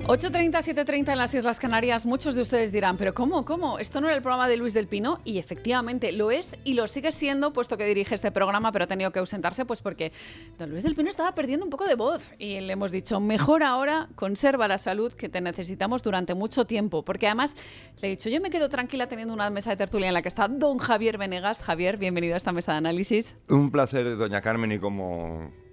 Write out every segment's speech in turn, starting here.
8:30, 7:30 en las Islas Canarias. Muchos de ustedes dirán, ¿pero cómo? ¿Esto no era el programa de Luis del Pino? Y efectivamente lo es y lo sigue siendo, puesto que dirige este programa, pero ha tenido que ausentarse pues porque don Luis del Pino estaba perdiendo un poco de voz. Y le hemos dicho, mejor ahora, conserva la salud, que te necesitamos durante mucho tiempo. Porque además le he dicho, yo me quedo tranquila teniendo una mesa de tertulia en la que está don Javier Venegas. Javier, bienvenido a esta mesa de análisis. Un placer, doña Carmen, y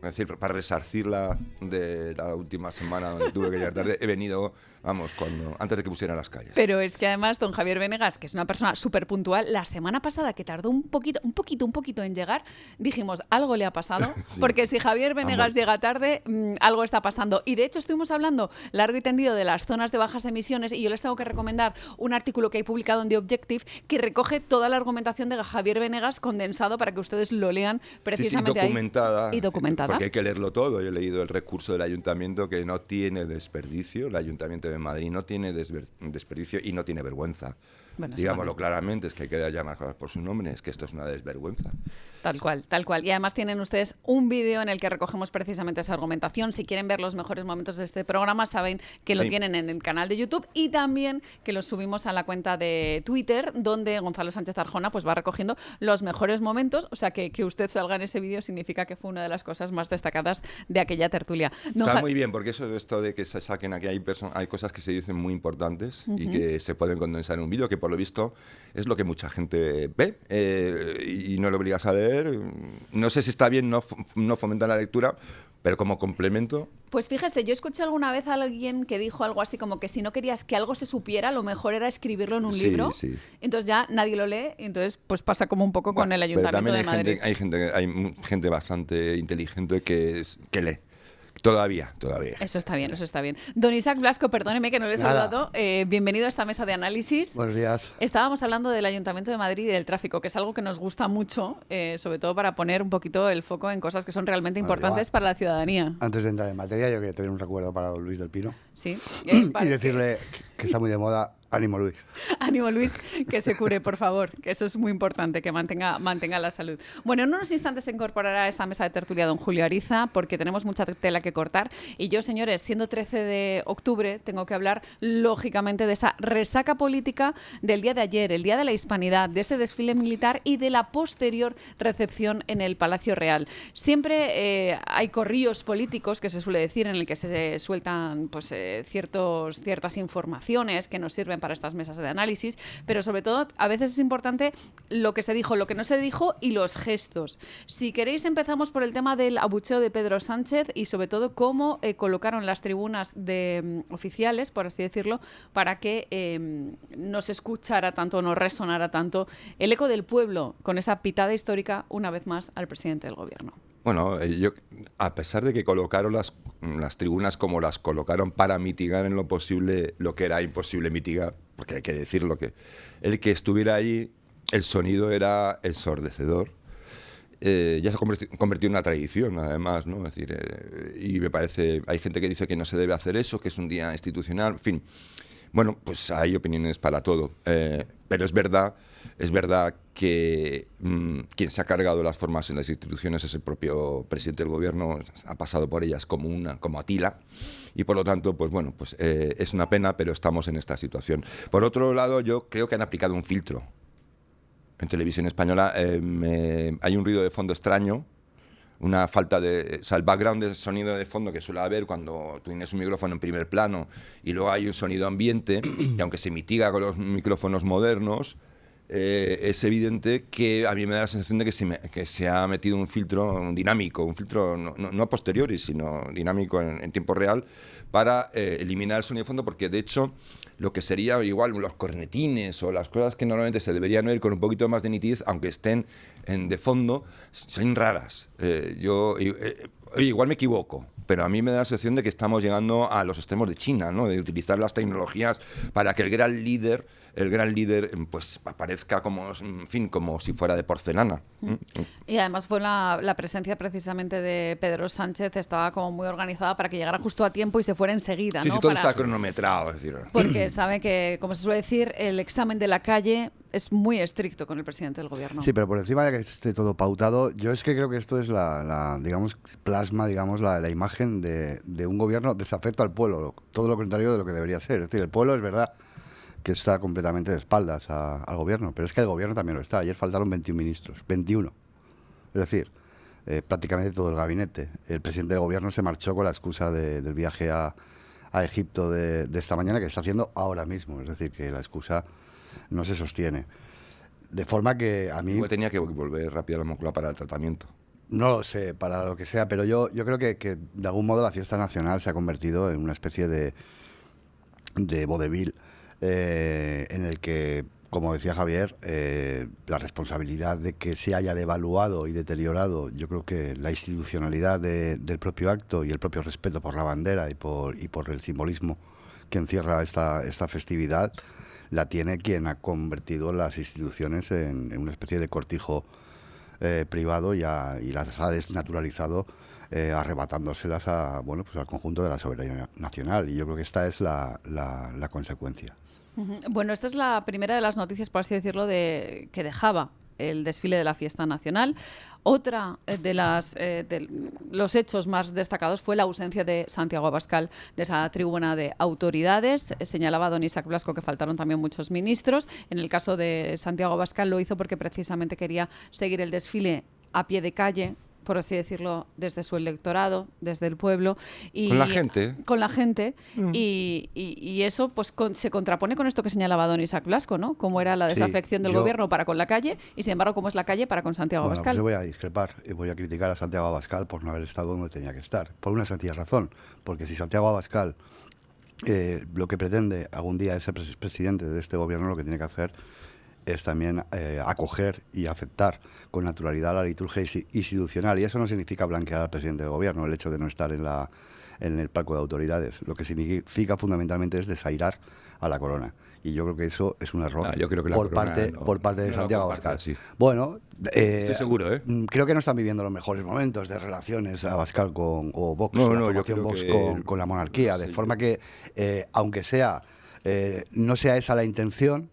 es decir, para resarcirla de la última semana donde tuve que llegar tarde, he venido, antes de que pusieran las calles. Pero es que además don Javier Venegas, que es una persona súper puntual, la semana pasada que tardó un poquito en llegar, dijimos, algo le ha pasado, sí. Porque si Javier Venegas llega tarde, algo está pasando. Y de hecho estuvimos hablando largo y tendido de las zonas de bajas emisiones y yo les tengo que recomendar un artículo que hay publicado en The Objective que recoge toda la argumentación de Javier Venegas condensado para que ustedes lo lean precisamente sí, ahí. Y documentada. Porque hay que leerlo todo. Yo he leído el recurso del ayuntamiento que no tiene desperdicio. El ayuntamiento de Madrid no tiene desperdicio y no tiene vergüenza. Bueno, digámoslo claramente, es que hay que llamar cosas por su nombre, es que esto es una desvergüenza. Tal cual. Y además tienen ustedes un vídeo en el que recogemos precisamente esa argumentación. Si quieren ver los mejores momentos de este programa, saben que lo tienen en el canal de YouTube y también que los subimos a la cuenta de Twitter, donde Gonzalo Sánchez Arjona pues va recogiendo los mejores momentos. O sea, que usted salga en ese vídeo significa que fue una de las cosas más destacadas de aquella tertulia. Está muy bien, porque esto de que se saquen aquí, hay cosas que se dicen muy importantes y que se pueden condensar en un vídeo, que por lo visto es lo que mucha gente ve y no lo obligas a leer. No sé si está bien no fomentar la lectura, pero como complemento... Pues fíjese, yo escuché alguna vez a alguien que dijo algo así como que si no querías que algo se supiera, lo mejor era escribirlo en un libro. Sí. Entonces ya nadie lo lee, entonces pues pasa como un poco con el Ayuntamiento de Madrid. Hay gente bastante inteligente que lee. Todavía. Eso está bien. Don Isaac Blasco, perdóneme que no le he saludado. Bienvenido a esta mesa de análisis. Buenos días. Estábamos hablando del Ayuntamiento de Madrid y del tráfico, que es algo que nos gusta mucho, sobre todo para poner un poquito el foco en cosas que son realmente importantes para la ciudadanía. Antes de entrar en materia, yo quería tener un recuerdo para don Luis del Pino. Sí. Y decirle que está muy de moda. Ánimo, Luis. Ánimo, Luis, que se cure, por favor, que eso es muy importante, que mantenga la salud. Bueno, en unos instantes se incorporará a esta mesa de tertulia don Julio Ariza, porque tenemos mucha tela que cortar. Y yo, señores, siendo 13 de octubre, tengo que hablar, lógicamente, de esa resaca política del día de ayer, el Día de la Hispanidad, de ese desfile militar y de la posterior recepción en el Palacio Real. Siempre hay corrillos políticos, que se suele decir, en el que se sueltan pues, ciertas informaciones que nos sirven para estas mesas de análisis, pero sobre todo a veces es importante lo que se dijo, lo que no se dijo y los gestos. Si queréis empezamos por el tema del abucheo de Pedro Sánchez y sobre todo cómo colocaron las tribunas de oficiales, por así decirlo, para que no se escuchara tanto, no resonara tanto el eco del pueblo con esa pitada histórica una vez más al presidente del gobierno. Bueno, yo, a pesar de que colocaron las tribunas como las colocaron para mitigar en lo posible lo que era imposible mitigar, porque hay que decirlo, que el que estuviera allí, el sonido era ensordecedor. Ya se convirtió en una tradición, además, ¿no? Es decir, y me parece, hay gente que dice que no se debe hacer eso, que es un día institucional, en fin. Bueno, pues hay opiniones para todo, pero es verdad que quien se ha cargado las formas en las instituciones es el propio presidente del gobierno, ha pasado por ellas como Atila, y por lo tanto, pues bueno, pues es una pena, pero estamos en esta situación. Por otro lado, yo creo que han aplicado un filtro. En Televisión Española hay un ruido de fondo extraño, una falta de... O sea, el background de sonido de fondo que suele haber cuando tú tienes un micrófono en primer plano y luego hay un sonido ambiente, que aunque se mitiga con los micrófonos modernos, es evidente que a mí me da la sensación de que se ha metido un filtro dinámico, un filtro no a posteriori, sino dinámico en tiempo real, para eliminar el sonido de fondo, porque de hecho lo que sería igual los cornetines o las cosas que normalmente se deberían oír con un poquito más de nitidez, aunque estén de fondo, son raras. Igual me equivoco, pero a mí me da la sensación de que estamos llegando a los extremos de China, ¿no? De utilizar las tecnologías para que el gran líder pues aparezca como si fuera de porcelana. Y además fue la presencia precisamente de Pedro Sánchez, estaba como muy organizada para que llegara justo a tiempo y se fuera enseguida, sí, ¿no? Sí, todo está cronometrado, es decir. Porque sabe que, como se suele decir, el examen de la calle es muy estricto con el presidente del gobierno. Sí, pero por encima de que esté todo pautado, yo es que creo que esto es digamos, plasma, digamos, la imagen de un gobierno desafecto al pueblo, todo lo contrario de lo que debería ser. Es decir, el pueblo es verdad que está completamente de espaldas al gobierno, pero es que el gobierno también lo está. Ayer faltaron 21 ministros, 21. Es decir, prácticamente todo el gabinete. El presidente del gobierno se marchó con la excusa del viaje a Egipto de esta mañana, que está haciendo ahora mismo. Es decir, que la excusa no se sostiene. De forma que a mí... Igual tenía que volver rápido a la Moncloa para el tratamiento. No lo sé, para lo que sea, pero yo creo que de algún modo la fiesta nacional se ha convertido en una especie de vodevil en el que, como decía Javier, la responsabilidad de que se haya devaluado y deteriorado, yo creo que la institucionalidad del propio acto y el propio respeto por la bandera y por el simbolismo que encierra esta festividad, la tiene quien ha convertido las instituciones en una especie de cortijo privado y las ha desnaturalizado, arrebatándoselas pues al conjunto de la soberanía nacional. Y yo creo que esta es la consecuencia. Bueno, esta es la primera de las noticias, por así decirlo, que dejaba el desfile de la fiesta nacional. Otra de los hechos más destacados fue la ausencia de Santiago Abascal de esa tribuna de autoridades. Señalaba don Isaac Blasco que faltaron también muchos ministros. En el caso de Santiago Abascal lo hizo porque precisamente quería seguir el desfile a pie de calle, por así decirlo, desde su electorado, desde el pueblo. Y con la gente. Con la gente. Y eso pues se contrapone con esto que señalaba don Isaac Blasco, ¿no? Cómo era la desafección del gobierno para con la calle y, sin embargo, cómo es la calle para con Santiago Abascal. Pues yo voy a discrepar y voy a criticar a Santiago Abascal por no haber estado donde tenía que estar. Por una sencilla razón. Porque si Santiago Abascal lo que pretende algún día ser presidente de este gobierno, lo que tiene que hacer es también acoger y aceptar con naturalidad la liturgia institucional. Y eso no significa blanquear al presidente del gobierno, el hecho de no estar en el palco de autoridades. Lo que significa fundamentalmente es desairar a la corona. Y yo creo que eso es un error por parte de Santiago Abascal. Sí. Bueno, estoy seguro, ¿eh? Creo que no están viviendo los mejores momentos de relaciones Abascal o Vox, la formación Vox con la monarquía. De forma que, aunque no sea esa la intención,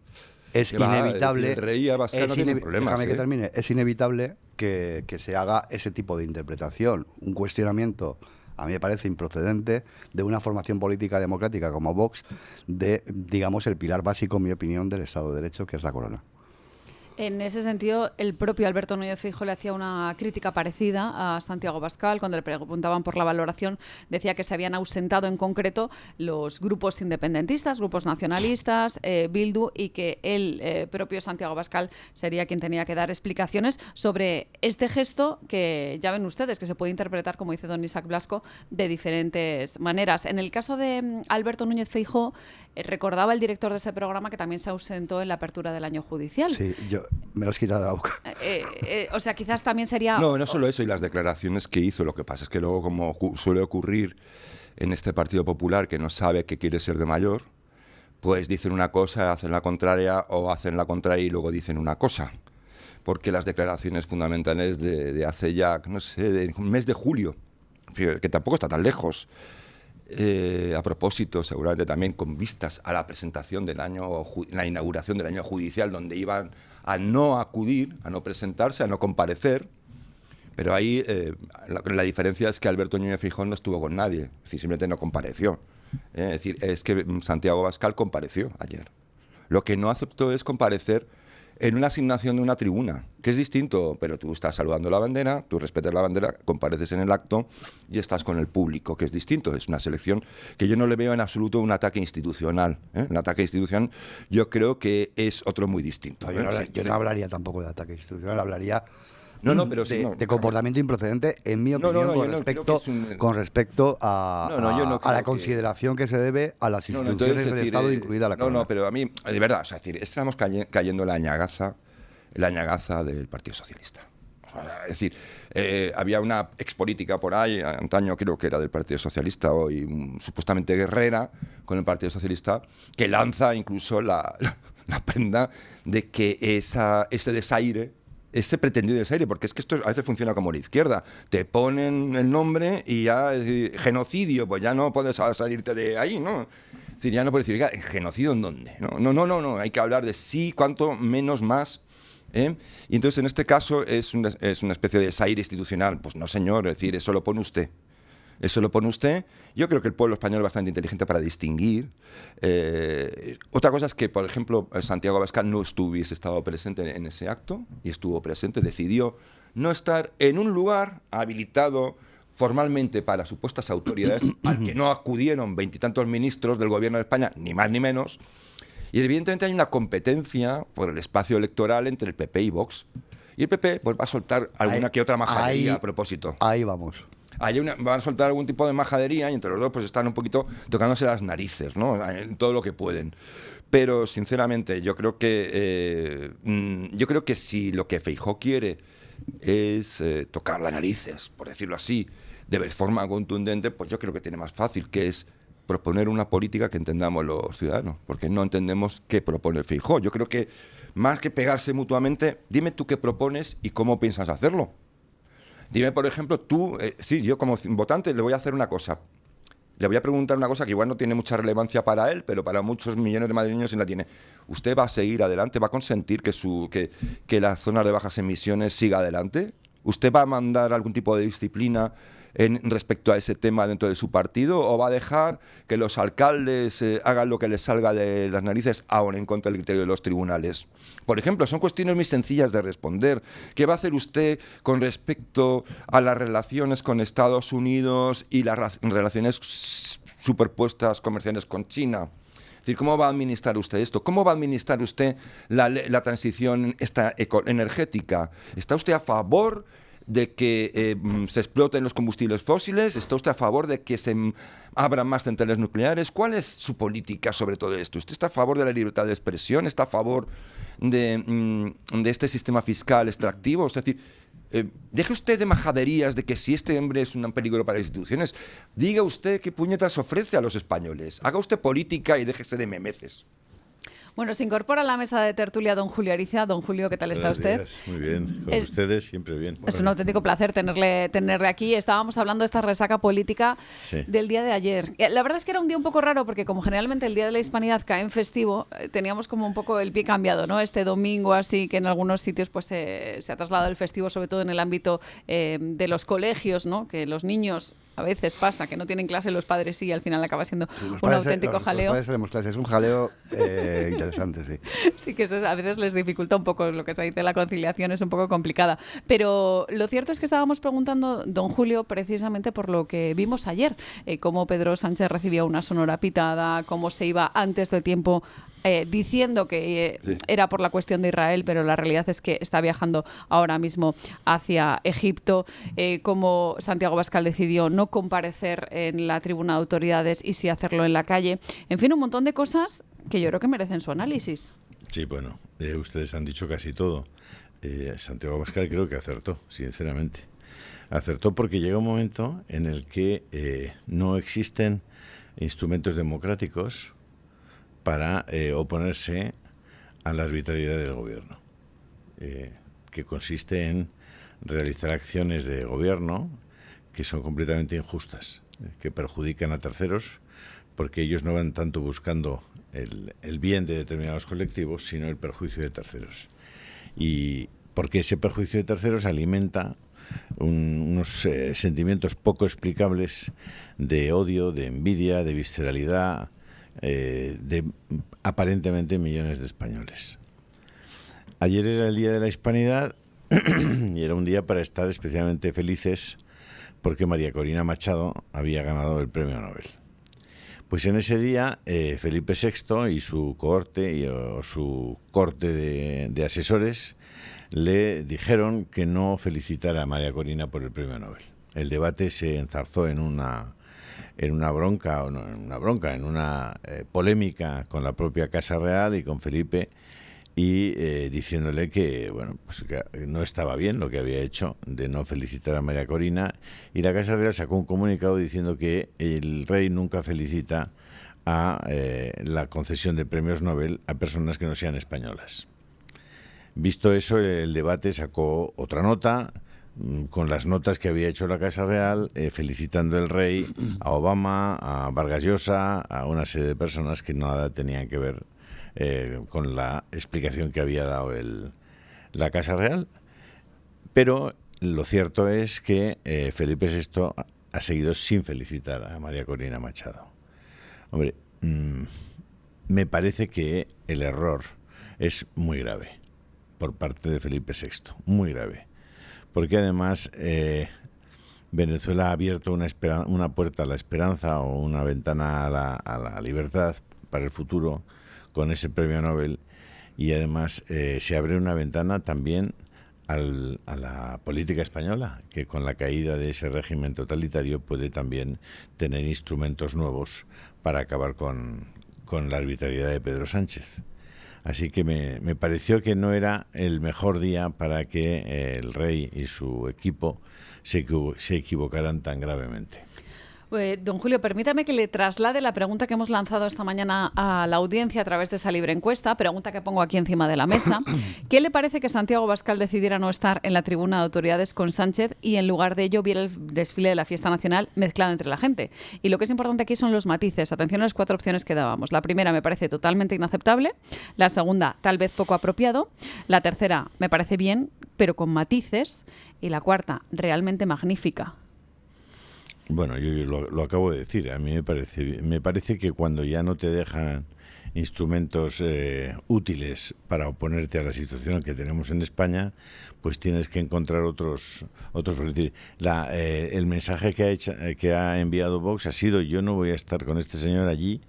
es inevitable. El rey Abascal no tiene problemas. Déjame que termine. Es inevitable que se haga ese tipo de interpretación, un cuestionamiento, a mí me parece improcedente, de una formación política democrática como Vox, de, digamos, el pilar básico, en mi opinión, del Estado de Derecho, que es la corona. En ese sentido, el propio Alberto Núñez Feijóo le hacía una crítica parecida a Santiago Abascal. Cuando le preguntaban por la valoración, decía que se habían ausentado en concreto los grupos independentistas, grupos nacionalistas, Bildu, y que el propio Santiago Abascal sería quien tenía que dar explicaciones sobre este gesto que ya ven ustedes, que se puede interpretar, como dice don Isaac Blasco, de diferentes maneras. En el caso de Alberto Núñez Feijóo, recordaba el director de ese programa que también se ausentó en la apertura del año judicial. Sí, me lo has quitado de la boca. O sea, quizás también sería... No solo eso, y las declaraciones que hizo. Lo que pasa es que luego, como suele ocurrir en este Partido Popular, que no sabe que quiere ser de mayor, pues dicen una cosa, hacen la contraria, o hacen la contraria y luego dicen una cosa. Porque las declaraciones fundamentales de hace ya, no sé, de un mes de julio, que tampoco está tan lejos, a propósito, seguramente también con vistas a la presentación la inauguración del año judicial, donde iban a no acudir, a no presentarse, a no comparecer, pero ahí la diferencia es que Alberto Núñez Feijóo no estuvo con nadie, es decir, simplemente no compareció. Es decir, es que Santiago Abascal compareció ayer. Lo que no aceptó es comparecer en una asignación de una tribuna, que es distinto, pero tú estás saludando la bandera, tú respetas la bandera, compareces en el acto y estás con el público, que es distinto, es una selección que yo no le veo en absoluto un ataque institucional. Un ataque institucional yo creo que es otro muy distinto. Yo no hablaría tampoco de ataque institucional, hablaría pero de comportamiento improcedente, en mi opinión, con respecto a la consideración que se debe a las instituciones del Estado, incluida la corona. Pero a mí, de verdad, es decir, estamos cayendo en la ñagaza del Partido Socialista. Es decir, había una expolítica por ahí, antaño creo que era del Partido Socialista, hoy supuestamente guerrera con el Partido Socialista, que lanza incluso la prenda de que ese desaire, ese pretendido desaire, porque es que esto a veces funciona como la izquierda, te ponen el nombre y ya genocidio, pues ya no puedes salirte de ahí, ¿no? Es decir, ya no puede decir, "Oiga, ¿genocidio en dónde?". No, hay que hablar de sí, cuánto, menos, más. Y entonces, en este caso, es una especie de desaire institucional. Pues no, señor, es decir, eso lo pone usted. Eso lo pone usted. Yo creo que el pueblo español es bastante inteligente para distinguir. Otra cosa es que, por ejemplo, Santiago Abascal no hubiese estado presente en ese acto, y estuvo presente, decidió no estar en un lugar habilitado formalmente para supuestas autoridades al que no acudieron veintitantos ministros del gobierno de España, ni más ni menos. Y evidentemente hay una competencia por el espacio electoral entre el PP y Vox. Y el PP pues, va a soltar alguna que otra majadería a propósito. Ahí vamos. Van a soltar algún tipo de majadería y entre los dos pues están un poquito tocándose las narices, ¿no? En todo lo que pueden. Pero sinceramente yo creo que si lo que Feijóo quiere es tocar las narices, por decirlo así, de forma contundente, pues yo creo que tiene más fácil, que es proponer una política que entendamos los ciudadanos, porque no entendemos qué propone Feijóo. Yo creo que más que pegarse mutuamente, dime tú qué propones y cómo piensas hacerlo. Dime, por ejemplo, tú, yo como votante le voy a hacer una cosa. Le voy a preguntar una cosa que igual no tiene mucha relevancia para él, pero para muchos millones de madrileños sí la tiene. ¿Usted va a seguir adelante? ¿Va a consentir que las zonas de bajas emisiones siga adelante? ¿Usted va a mandar algún tipo de disciplina respecto a ese tema dentro de su partido, o va a dejar que los alcaldes hagan lo que les salga de las narices, aún en contra del criterio de los tribunales? Por ejemplo, son cuestiones muy sencillas de responder. ¿Qué va a hacer usted con respecto a las relaciones con Estados Unidos y las relaciones superpuestas comerciales con China? Es decir, ¿cómo va a administrar usted esto? ¿Cómo va a administrar usted la transición energética? ¿Está usted a favor de que se exploten los combustibles fósiles? ¿Está usted a favor de que se abran más centrales nucleares? ¿Cuál es su política sobre todo esto? ¿Usted está a favor de la libertad de expresión? ¿Está a favor de este sistema fiscal extractivo? Es decir, deje usted de majaderías de que si este hombre es un peligro para las instituciones. Diga usted qué puñetas ofrece a los españoles. Haga usted política y déjese de memeces. Bueno, se incorpora a la mesa de tertulia don Julio Ariza. Don Julio, ¿qué tal está usted? Días. Muy bien, con ustedes siempre bien. Es un auténtico placer tenerle aquí. Estábamos hablando de esta resaca política del día de ayer. La verdad es que era un día un poco raro porque como generalmente el Día de la Hispanidad cae en festivo, teníamos como un poco el pie cambiado, ¿no? Este domingo así que en algunos sitios pues se ha trasladado el festivo, sobre todo en el ámbito de los colegios, ¿no? Que los niños a veces pasa que no tienen clase, los padres sí, y al final acaba siendo un auténtico jaleo. Los padres tenemos clase, es un jaleo interesante, sí. Sí, que eso a veces les dificulta un poco, lo que se dice la conciliación es un poco complicada. Pero lo cierto es que estábamos preguntando, don Julio, precisamente por lo que vimos ayer, cómo Pedro Sánchez recibía una sonora pitada, cómo se iba antes de tiempo diciendo que era por la cuestión de Israel, pero la realidad es que está viajando ahora mismo hacia Egipto, cómo Santiago Abascal decidió no comparecer en la tribuna de autoridades y sí hacerlo en la calle. En fin, un montón de cosas que yo creo que merecen su análisis. Sí, bueno, ustedes han dicho casi todo. Santiago Abascal creo que acertó, sinceramente. Acertó porque llega un momento en el que no existen instrumentos democráticos para oponerse a la arbitrariedad del gobierno, que consiste en realizar acciones de gobierno que son completamente injustas, que perjudican a terceros, porque ellos no van tanto buscando el bien de determinados colectivos, sino el perjuicio de terceros. Y porque ese perjuicio de terceros alimenta unos sentimientos poco explicables de odio, de envidia, de visceralidad, de aparentemente millones de españoles. Ayer era el Día de la Hispanidad y era un día para estar especialmente felices porque María Corina Machado había ganado el premio Nobel. Pues en ese día Felipe VI y su cohorte o su corte de asesores le dijeron que no felicitara a María Corina por el premio Nobel. El debate se enzarzó en una polémica con la propia Casa Real y con Felipe, y diciéndole que, bueno, pues que no estaba bien lo que había hecho de no felicitar a María Corina, y la Casa Real sacó un comunicado diciendo que el rey nunca felicita a la concesión de premios Nobel a personas que no sean españolas. Visto eso, el debate sacó otra nota, con las notas que había hecho la Casa Real, felicitando al rey, a Obama, a Vargas Llosa, a una serie de personas que nada tenían que ver con la explicación que había dado la Casa Real. Pero lo cierto es que Felipe VI ha seguido sin felicitar a María Corina Machado. Hombre, me parece que el error es muy grave por parte de Felipe VI, muy grave. Porque además Venezuela ha abierto una puerta a la esperanza o una ventana a la libertad para el futuro con ese premio Nobel, y además se abre una ventana también a la política española, que con la caída de ese régimen totalitario puede también tener instrumentos nuevos para acabar con la arbitrariedad de Pedro Sánchez. Así que me pareció que no era el mejor día para que el rey y su equipo se equivocaran tan gravemente. Don Julio, permítame que le traslade la pregunta que hemos lanzado esta mañana a la audiencia a través de esa libre encuesta, pregunta que pongo aquí encima de la mesa. ¿Qué le parece que Santiago Abascal decidiera no estar en la tribuna de autoridades con Sánchez y en lugar de ello viera el desfile de la fiesta nacional mezclado entre la gente? Y lo que es importante aquí son los matices. Atención a las 4 opciones que dábamos. La primera me parece totalmente inaceptable, la segunda tal vez poco apropiado, la tercera me parece bien, pero con matices, y la cuarta realmente magnífica. Bueno, yo lo acabo de decir. A mí me parece que cuando ya no te dejan instrumentos útiles para oponerte a la situación que tenemos en España, pues tienes que encontrar otros. Es decir, el mensaje que ha enviado Vox ha sido: yo no voy a estar con este señor allí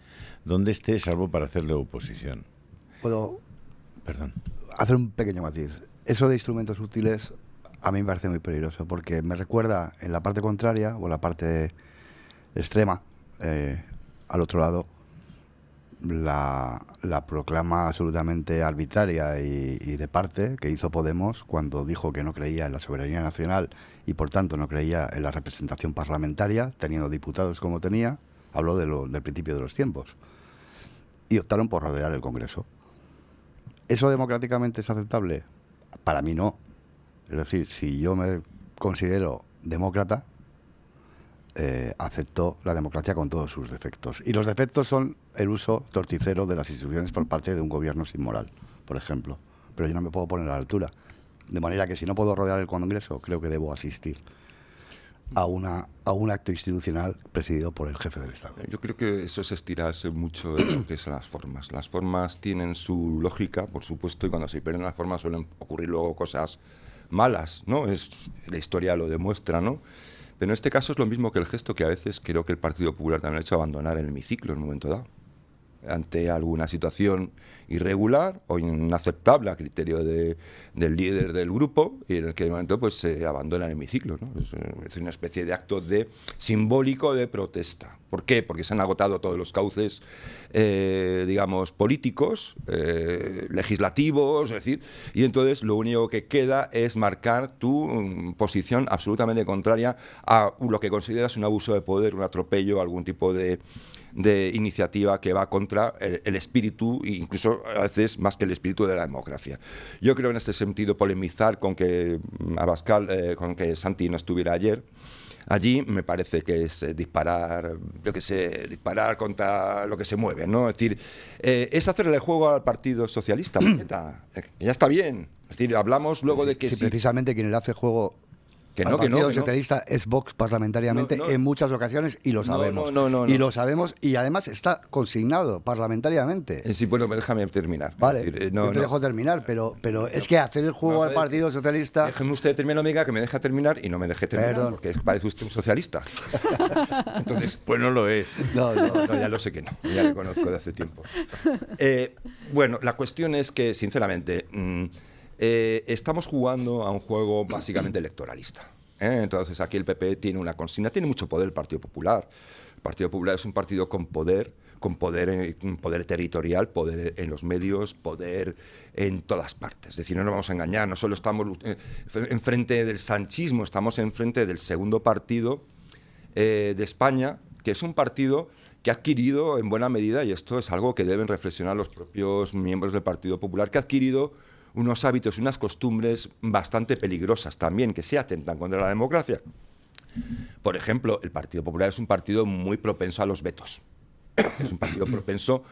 donde esté, salvo para hacerle oposición. ¿Puedo Perdón. hacer un pequeño matiz? Eso de instrumentos útiles a mí me parece muy peligroso, porque me recuerda en la parte contraria o la parte extrema, al otro lado, la proclama absolutamente arbitraria y de parte que hizo Podemos cuando dijo que no creía en la soberanía nacional y por tanto no creía en la representación parlamentaria, teniendo diputados como tenía. Habló del principio de los tiempos y optaron por rodear el Congreso. ¿Eso democráticamente es aceptable? Para mí no. Es decir, si yo me considero demócrata, acepto la democracia con todos sus defectos. Y los defectos son el uso torticero de las instituciones por parte de un gobierno sin moral, por ejemplo. Pero yo no me puedo poner a la altura. De manera que si no puedo rodear el Congreso, creo que debo asistir a un acto institucional presidido por el jefe del Estado. Yo creo que eso es estirarse mucho de lo que son las formas. Las formas tienen su lógica, por supuesto, y cuando se pierden las formas suelen ocurrir luego cosas malas, ¿no? La historia lo demuestra, ¿no? Pero en este caso es lo mismo que el gesto que a veces creo que el Partido Popular también ha hecho, abandonar el hemiciclo en un momento dado, ante alguna situación irregular o inaceptable a criterio del líder del grupo, y en el que de momento pues se abandona el hemiciclo, ¿no? Es una especie de acto simbólico de protesta. ¿Por qué? Porque se han agotado todos los cauces, digamos, políticos, legislativos, es decir, y entonces lo único que queda es marcar tu posición absolutamente contraria a lo que consideras un abuso de poder, un atropello, algún tipo de iniciativa que va contra el espíritu, incluso a veces más que el espíritu de la democracia. Yo creo en este sentido polemizar con que Abascal, con que Santi no estuviera ayer allí, me parece que es disparar contra lo que se mueve, ¿no? Es decir, es hacerle el juego al Partido Socialista, ya está bien. Es decir, hablamos luego de que si precisamente quien le hace juego al que Partido Socialista es Vox parlamentariamente en muchas ocasiones, y lo sabemos. Y lo sabemos, y además está consignado parlamentariamente. Sí, bueno, déjame terminar. Vale, es decir, yo te dejo terminar, pero es que hacer el juego al Partido Socialista... Déjeme usted terminar, amiga, que me deja terminar y no me deje terminar. Perdón. Porque parece usted un socialista. Entonces, pues no lo es. No, ya lo sé que no, ya le conozco de hace tiempo. Bueno, la cuestión es que, sinceramente... estamos jugando a un juego básicamente electoralista. Entonces aquí el PP tiene una consigna, tiene mucho poder el Partido Popular. El Partido Popular es un partido con poder territorial, poder en los medios, poder en todas partes. Es decir, no nos vamos a engañar, no solo estamos enfrente del sanchismo, estamos enfrente del segundo partido de España, que es un partido que ha adquirido en buena medida, y esto es algo que deben reflexionar los propios miembros del Partido Popular, que ha adquirido unos hábitos y unas costumbres bastante peligrosas también, que se atentan contra la democracia. Por ejemplo, el Partido Popular es un partido muy propenso a los vetos. Es un partido propenso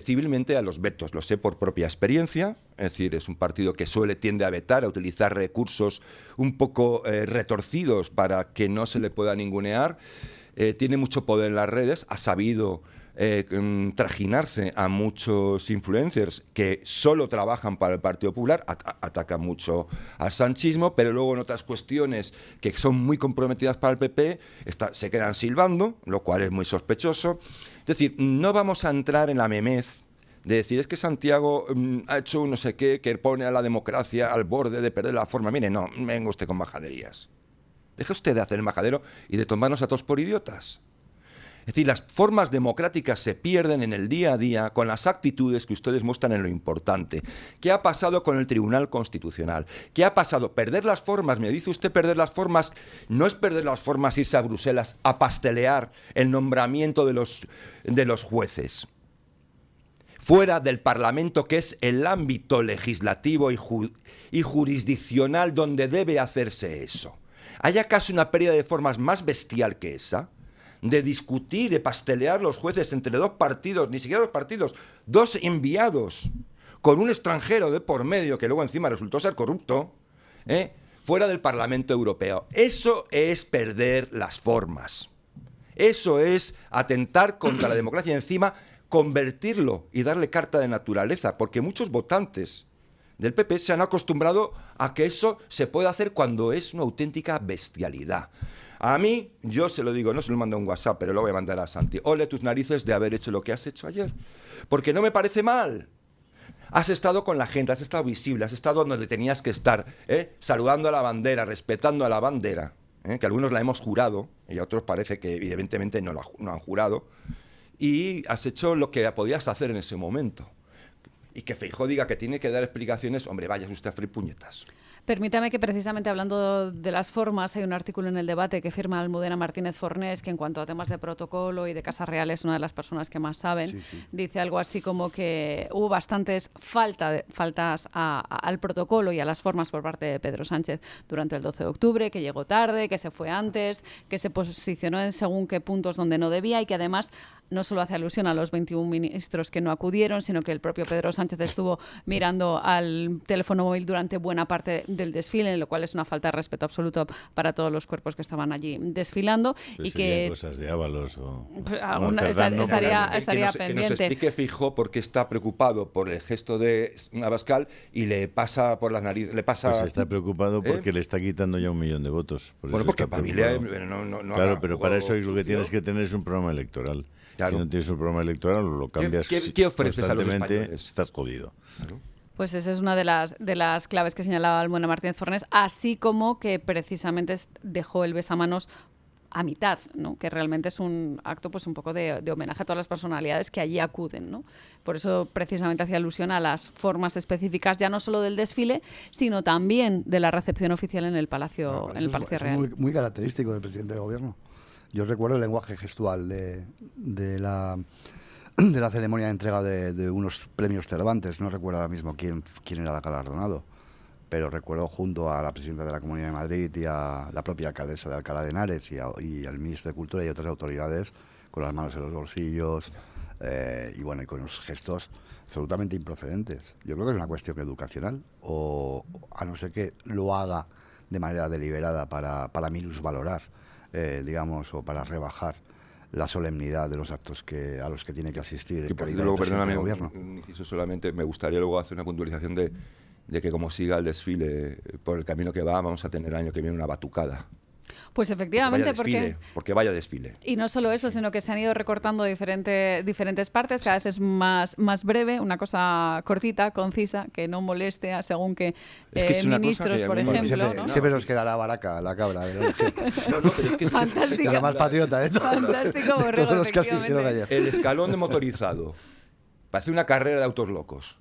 civilmente a los vetos, lo sé por propia experiencia, es decir, es un partido que tiende a vetar, a utilizar recursos un poco retorcidos para que no se le pueda ningunear, tiene mucho poder en las redes, ha sabido trajinarse a muchos influencers que solo trabajan para el Partido Popular, atacan mucho al sanchismo, pero luego en otras cuestiones que son muy comprometidas para el PP se quedan silbando, lo cual es muy sospechoso. Es decir, no vamos a entrar en la memez de decir, es que Santiago ha hecho un no sé qué que pone a la democracia al borde de perder la forma. Mire, no, venga usted con majaderías. Deje usted de hacer el majadero y de tomarnos a todos por idiotas. Es decir, las formas democráticas se pierden en el día a día con las actitudes que ustedes muestran en lo importante. ¿Qué ha pasado con el Tribunal Constitucional? ¿Qué ha pasado? Perder las formas, me dice usted perder las formas, no es perder las formas irse a Bruselas a pastelear el nombramiento de los jueces. Fuera del Parlamento, que es el ámbito legislativo y jurisdiccional donde debe hacerse eso. ¿Hay acaso una pérdida de formas más bestial que esa? De discutir, de pastelear los jueces entre dos partidos, ni siquiera dos partidos, dos enviados, con un extranjero de por medio, que luego encima resultó ser corrupto, fuera del Parlamento Europeo. Eso es perder las formas. Eso es atentar contra la democracia y encima convertirlo y darle carta de naturaleza, porque muchos votantes del PP se han acostumbrado a que eso se puede hacer cuando es una auténtica bestialidad. A mí, yo se lo digo, no se lo mando un WhatsApp, pero lo voy a mandar a Santi. Ole tus narices de haber hecho lo que has hecho ayer. Porque no me parece mal. Has estado con la gente, has estado visible, has estado donde tenías que estar, saludando a la bandera, respetando a la bandera, que algunos la hemos jurado y a otros parece que evidentemente no han jurado. Y has hecho lo que podías hacer en ese momento. Y que Feijóo diga que tiene que dar explicaciones, hombre, vaya usted a freír puñetas. Permítame que precisamente hablando de las formas, hay un artículo en El Debate que firma Almudena Martínez Fornés, que en cuanto a temas de protocolo y de Casa Real es una de las personas que más saben. Sí, sí. Dice algo así como que hubo bastantes faltas al protocolo y a las formas por parte de Pedro Sánchez durante el 12 de octubre, que llegó tarde, que se fue antes, que se posicionó en según qué puntos donde no debía y que además no solo hace alusión a los 21 ministros que no acudieron, sino que el propio Pedro Sánchez estuvo mirando al teléfono móvil durante buena parte del desfile, lo cual es una falta de respeto absoluto para todos los cuerpos que estaban allí desfilando. Pues y que cosas de Ábalos o estaría pendiente. Que nos explique Feijóo por qué está preocupado por el gesto de Abascal y le pasa por las narices. Pues está preocupado porque le está quitando ya 1 millón de votos. Bueno, porque Pavila claro, pero para eso lo que tienes que tener es un programa electoral. Claro. Si no tienes un programa electoral, lo cambias. ¿Qué ofreces a los españoles? Estás jodido. Claro. Pues esa es una de las claves que señalaba Almudena Martínez Fornés, así como que precisamente dejó el besamanos a mitad, ¿no? Que realmente es un acto pues un poco de homenaje a todas las personalidades que allí acuden, ¿no? Por eso precisamente hacía alusión a las formas específicas, ya no solo del desfile, sino también de la recepción oficial en el Palacio, en el Palacio Real. Es muy característico del presidente del gobierno. Yo recuerdo el lenguaje gestual de la ceremonia de entrega de unos premios Cervantes. No recuerdo ahora mismo quién era el galardonado, pero recuerdo junto a la presidenta de la Comunidad de Madrid y a la propia alcaldesa de Alcalá de Henares y al ministro de Cultura y otras autoridades con las manos en los bolsillos y bueno, y con unos gestos absolutamente improcedentes. Yo creo que es una cuestión educacional, o a no ser que lo haga de manera deliberada para minusvalorar, digamos, o para rebajar la solemnidad de los actos a los que tiene que asistir en calidad de presidente del gobierno. Solamente me gustaría luego hacer una puntualización de que como siga el desfile por el camino que vamos a tener el año que viene una batucada. Pues efectivamente, porque vaya desfile. Y no solo eso, sino que se han ido recortando diferentes partes, cada vez es más breve, una cosa cortita, concisa, que no moleste a según qué ministros, por ejemplo. Siempre nos queda la baraca, la cabra. No, pero es que fantástico. La más patriota de todos. Fantástico, Borrego, todos los que asistieron ayer. El escalón de motorizado. Parece una carrera de autos locos.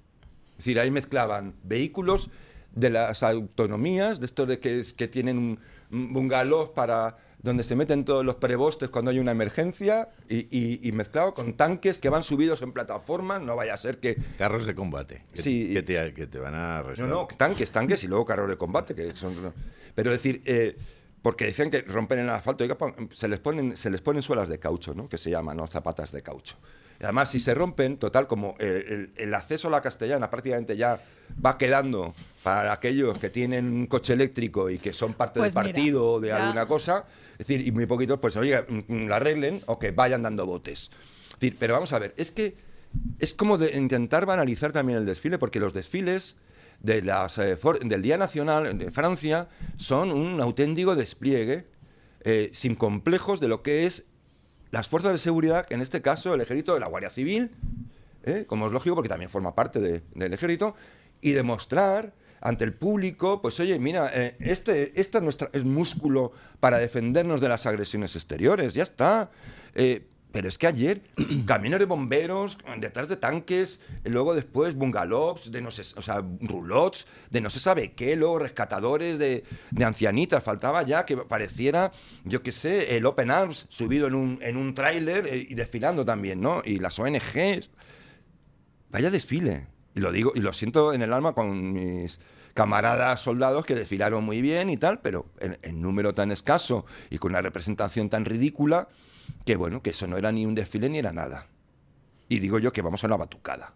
Es decir, ahí mezclaban vehículos de las autonomías, de estos de que tienen bungalows para donde se meten todos los prebostes cuando hay una emergencia y mezclado con tanques que van subidos en plataformas, no vaya a ser que... Carros de combate, Sí. que te van a arrestar. No, tanques y luego carros de combate, que son... Pero decir, porque decían que rompen en el asfalto, oiga, se les ponen suelas de caucho, ¿no? Que se llaman, ¿no? Zapatas de caucho. Y además, si se rompen, total, como el acceso a la Castellana prácticamente ya va quedando para aquellos que tienen un coche eléctrico y que son parte Pues del mira, partido o de ya. alguna cosa, es decir, y muy poquitos, pues oye, la arreglen o que vayan dando botes. Es decir, pero vamos a ver, es que es como de intentar banalizar también el desfile, porque los desfiles de del Día Nacional de Francia son un auténtico despliegue sin complejos de lo que es las fuerzas de seguridad, en este caso el ejército de la Guardia Civil, como es lógico porque también forma parte del ejército, y demostrar ante el público, pues oye, mira, este es músculo para defendernos de las agresiones exteriores, ya está. Pero es que ayer, camiones de bomberos detrás de tanques, luego después bungalows, roulots, de no se sabe qué, luego rescatadores de ancianitas. Faltaba ya que pareciera, yo qué sé, el Open Arms subido en un tráiler y desfilando también, ¿no? Y las ONGs. Vaya desfile. Y lo digo, y lo siento en el alma con mis camaradas soldados que desfilaron muy bien y tal, pero en número tan escaso y con una representación tan ridícula, que bueno, que eso no era ni un desfile ni era nada. Y digo yo que vamos a una batucada.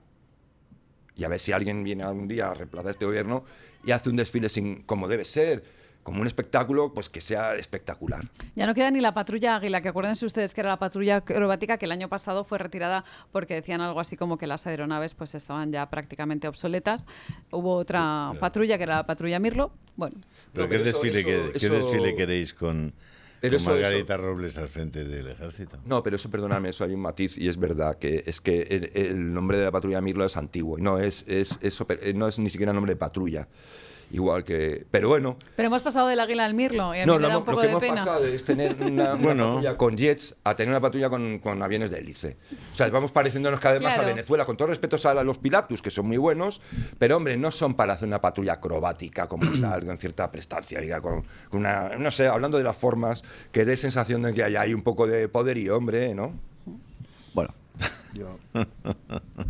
Y a ver si alguien viene algún día a reemplazar este gobierno y hace un desfile como debe ser, como un espectáculo, pues que sea espectacular. Ya no queda ni la patrulla Águila, que acuérdense ustedes que era la patrulla acrobática que el año pasado fue retirada porque decían algo así como que las aeronaves pues estaban ya prácticamente obsoletas. Hubo otra patrulla que era la patrulla Mirlo. Bueno. ¿Pero No, qué pero desfile queréis con Pero Margarita Robles al frente del ejército? No, pero eso, perdóname, eso hay un matiz y es verdad que es que el nombre de la patrulla Mirlo es antiguo y no es ni siquiera nombre de patrulla. Igual que... Pero bueno... Pero hemos pasado del Águila al Mirlo y a mí me da un poco de pena. Lo que hemos pasado es tener una patrulla con jets a tener una patrulla con aviones de hélice. O sea, vamos pareciéndonos cada vez más a Venezuela, con todos respetos a los Pilatus, que son muy buenos, pero hombre, no son para hacer una patrulla acrobática como tal, con cierta prestancia, diga, con una... No sé, hablando de las formas, que dé sensación de que hay un poco de poderío, hombre, ¿no? Bueno, yo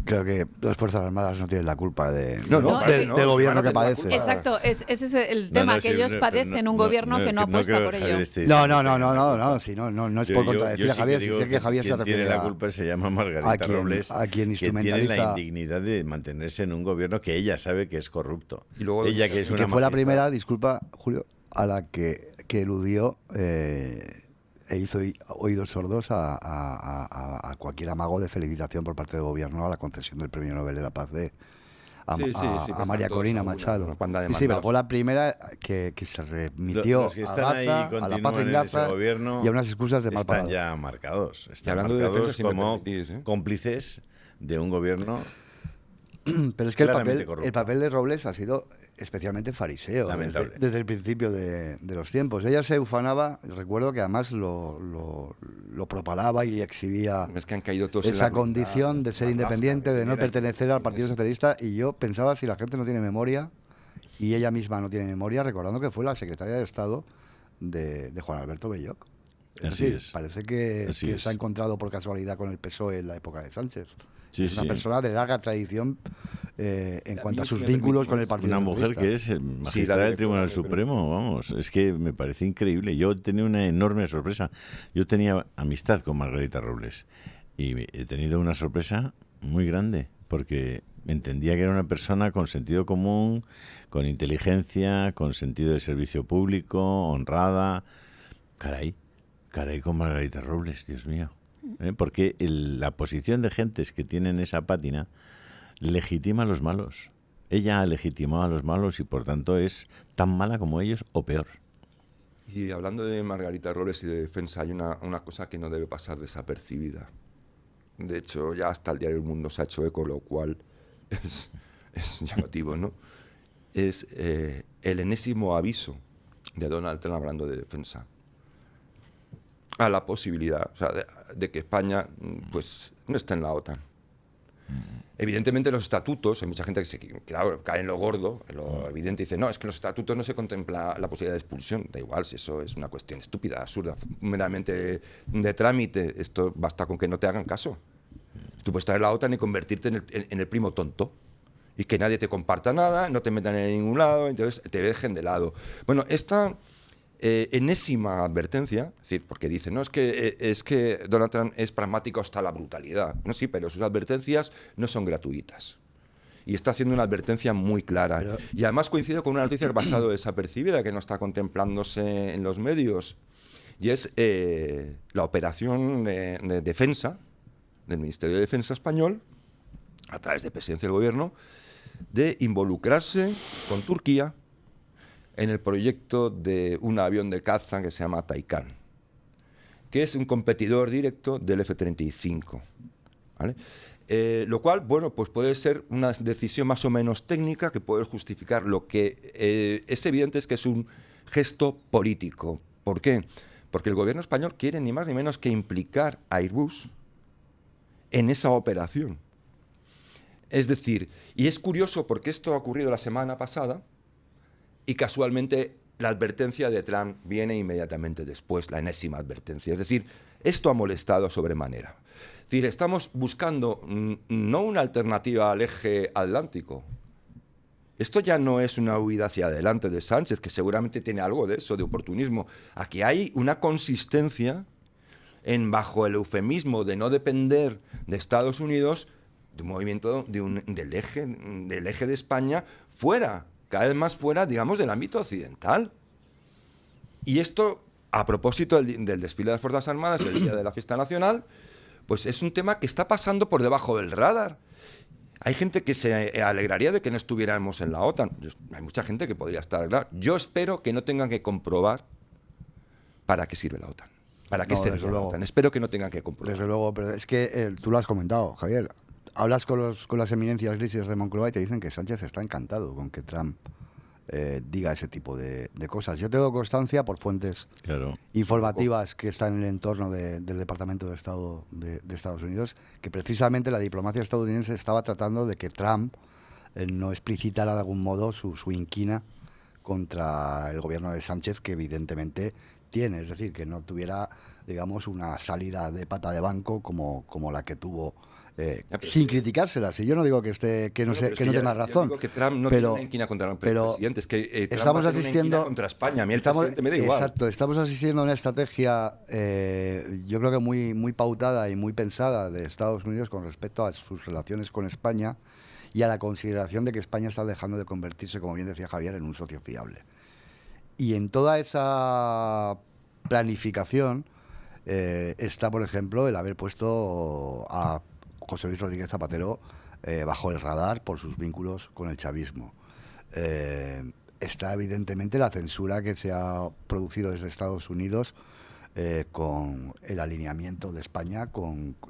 creo que las Fuerzas Armadas no tienen la culpa del gobierno que padece. Exacto, ese es el tema, que ellos padecen un gobierno que no apuesta por ello. No, si no es por contradecir a Javier, si sé que Javier se refiere tiene la culpa se llama Margarita Robles, a quien que tiene instrumentaliza, la indignidad de mantenerse en un gobierno que ella sabe que es corrupto. Y luego, ella que es una que fue la magistrada. primera, disculpa, Julio, a la que eludió e hizo oídos sordos a cualquier amago de felicitación por parte del gobierno a la concesión del Premio Nobel de la Paz a María Corina Machado. Sí, pero fue la primera que se remitió Los que están ahí a la paz en Gaza y a unas excusas de mal están parado. ya marcados. Están hablando de marcados defensa, si me como permitís, cómplices de un gobierno. Pero es que claramente corrupto. el papel de Robles ha sido especialmente fariseo desde el principio de los tiempos. Ella se ufanaba, recuerdo que además lo propalaba y exhibía Es que han caído todos esa en la condición de ser independiente, de no pertenecer al Partido Socialista, y yo pensaba, si la gente no tiene memoria, y ella misma no tiene memoria, recordando que fue la secretaria de Estado de Juan Alberto Belloc. Así es. Parece que Así es. se ha encontrado por casualidad con el PSOE en la época de Sánchez. Sí, Es una sí. persona de larga tradición en cuanto a sus vínculos con el Partido Una mujer Socialista. que es magistrada del Tribunal Supremo, vamos, es que me parece increíble. Yo tenía una enorme sorpresa. Yo tenía amistad con Margarita Robles y he tenido una sorpresa muy grande porque entendía que era una persona con sentido común, con inteligencia, con sentido de servicio público, honrada. Caray con Margarita Robles, Dios mío. Porque la posición de gentes que tienen esa pátina legitima a los malos. Ella ha legitimado a los malos y por tanto es tan mala como ellos o peor. Y hablando de Margarita Robles y de defensa, hay una cosa que no debe pasar desapercibida. De hecho, ya hasta el diario El Mundo se ha hecho eco, lo cual es llamativo, ¿no? Es el enésimo aviso de Donald Trump hablando de defensa a la posibilidad, o sea, de que España pues no esté en la OTAN. Evidentemente los estatutos, hay mucha gente que claro, cae en lo gordo, en lo evidente, y dice, no, es que en los estatutos no se contempla la posibilidad de expulsión. Da igual si eso es una cuestión estúpida, absurda, meramente de trámite. Esto basta con que no te hagan caso. Tú puedes estar en la OTAN y convertirte en el primo tonto. Y que nadie te comparta nada, no te metan en ningún lado, entonces te dejen de lado. Bueno, esta enésima advertencia, es decir, porque dicen, no, es que Donald Trump es pragmático hasta la brutalidad. No, sí, pero sus advertencias no son gratuitas. Y está haciendo una advertencia muy clara. Y además coincido con una noticia pasado desapercibida que no está contemplándose en los medios. Y es la operación de defensa del Ministerio de Defensa español, a través de Presidencia del Gobierno, de involucrarse con Turquía en el proyecto de un avión de caza que se llama Taycan, que es un competidor directo del F-35. ¿Vale? Lo cual, bueno, pues puede ser una decisión más o menos técnica que puede justificar lo que es evidente es que es un gesto político. ¿Por qué? Porque el gobierno español quiere ni más ni menos que implicar a Airbus en esa operación. Es decir, y es curioso porque esto ha ocurrido la semana pasada y casualmente la advertencia de Trump viene inmediatamente después, la enésima advertencia. Es decir, esto ha molestado sobremanera. Es decir, estamos buscando no una alternativa al eje atlántico. Esto ya no es una huida hacia adelante de Sánchez, que seguramente tiene algo de eso, de oportunismo. Aquí hay una consistencia bajo el eufemismo de no depender de Estados Unidos, de un movimiento del eje de España fuera, cada vez más fuera, digamos, del ámbito occidental. Y esto, a propósito del desfile de las Fuerzas Armadas, el día de la fiesta nacional, pues es un tema que está pasando por debajo del radar. Hay gente que se alegraría de que no estuviéramos en la OTAN. Hay mucha gente que podría estar alegrada. Yo espero que no tengan que comprobar para qué sirve la OTAN. ¿Para qué sirve la OTAN? Espero que no tengan que comprobar. Desde luego, pero es que tú lo has comentado, Javier. Hablas con las eminencias grises de Moncloa y te dicen que Sánchez está encantado con que Trump diga ese tipo de cosas. Yo tengo constancia por fuentes informativas que están en el entorno del Departamento de Estado de Estados Unidos, que precisamente la diplomacia estadounidense estaba tratando de que Trump no explicitara de algún modo su inquina contra el gobierno de Sánchez, que evidentemente tiene, es decir, que no tuviera, digamos, una salida de pata de banco como la que tuvo, sin criticárselas. Y yo no digo que no tenga razón. Yo digo que Trump no tiene una inquina contra el presidente, es que Trump estamos asistiendo contra España. A mí el presidente me da igual. Exacto, estamos asistiendo a una estrategia, yo creo que muy pautada y muy pensada de Estados Unidos con respecto a sus relaciones con España y a la consideración de que España está dejando de convertirse, como bien decía Javier, en un socio fiable. Y en toda esa planificación está, por ejemplo, el haber puesto a José Luis Rodríguez Zapatero bajo el radar por sus vínculos con el chavismo. Está evidentemente la censura que se ha producido desde Estados Unidos con el alineamiento de España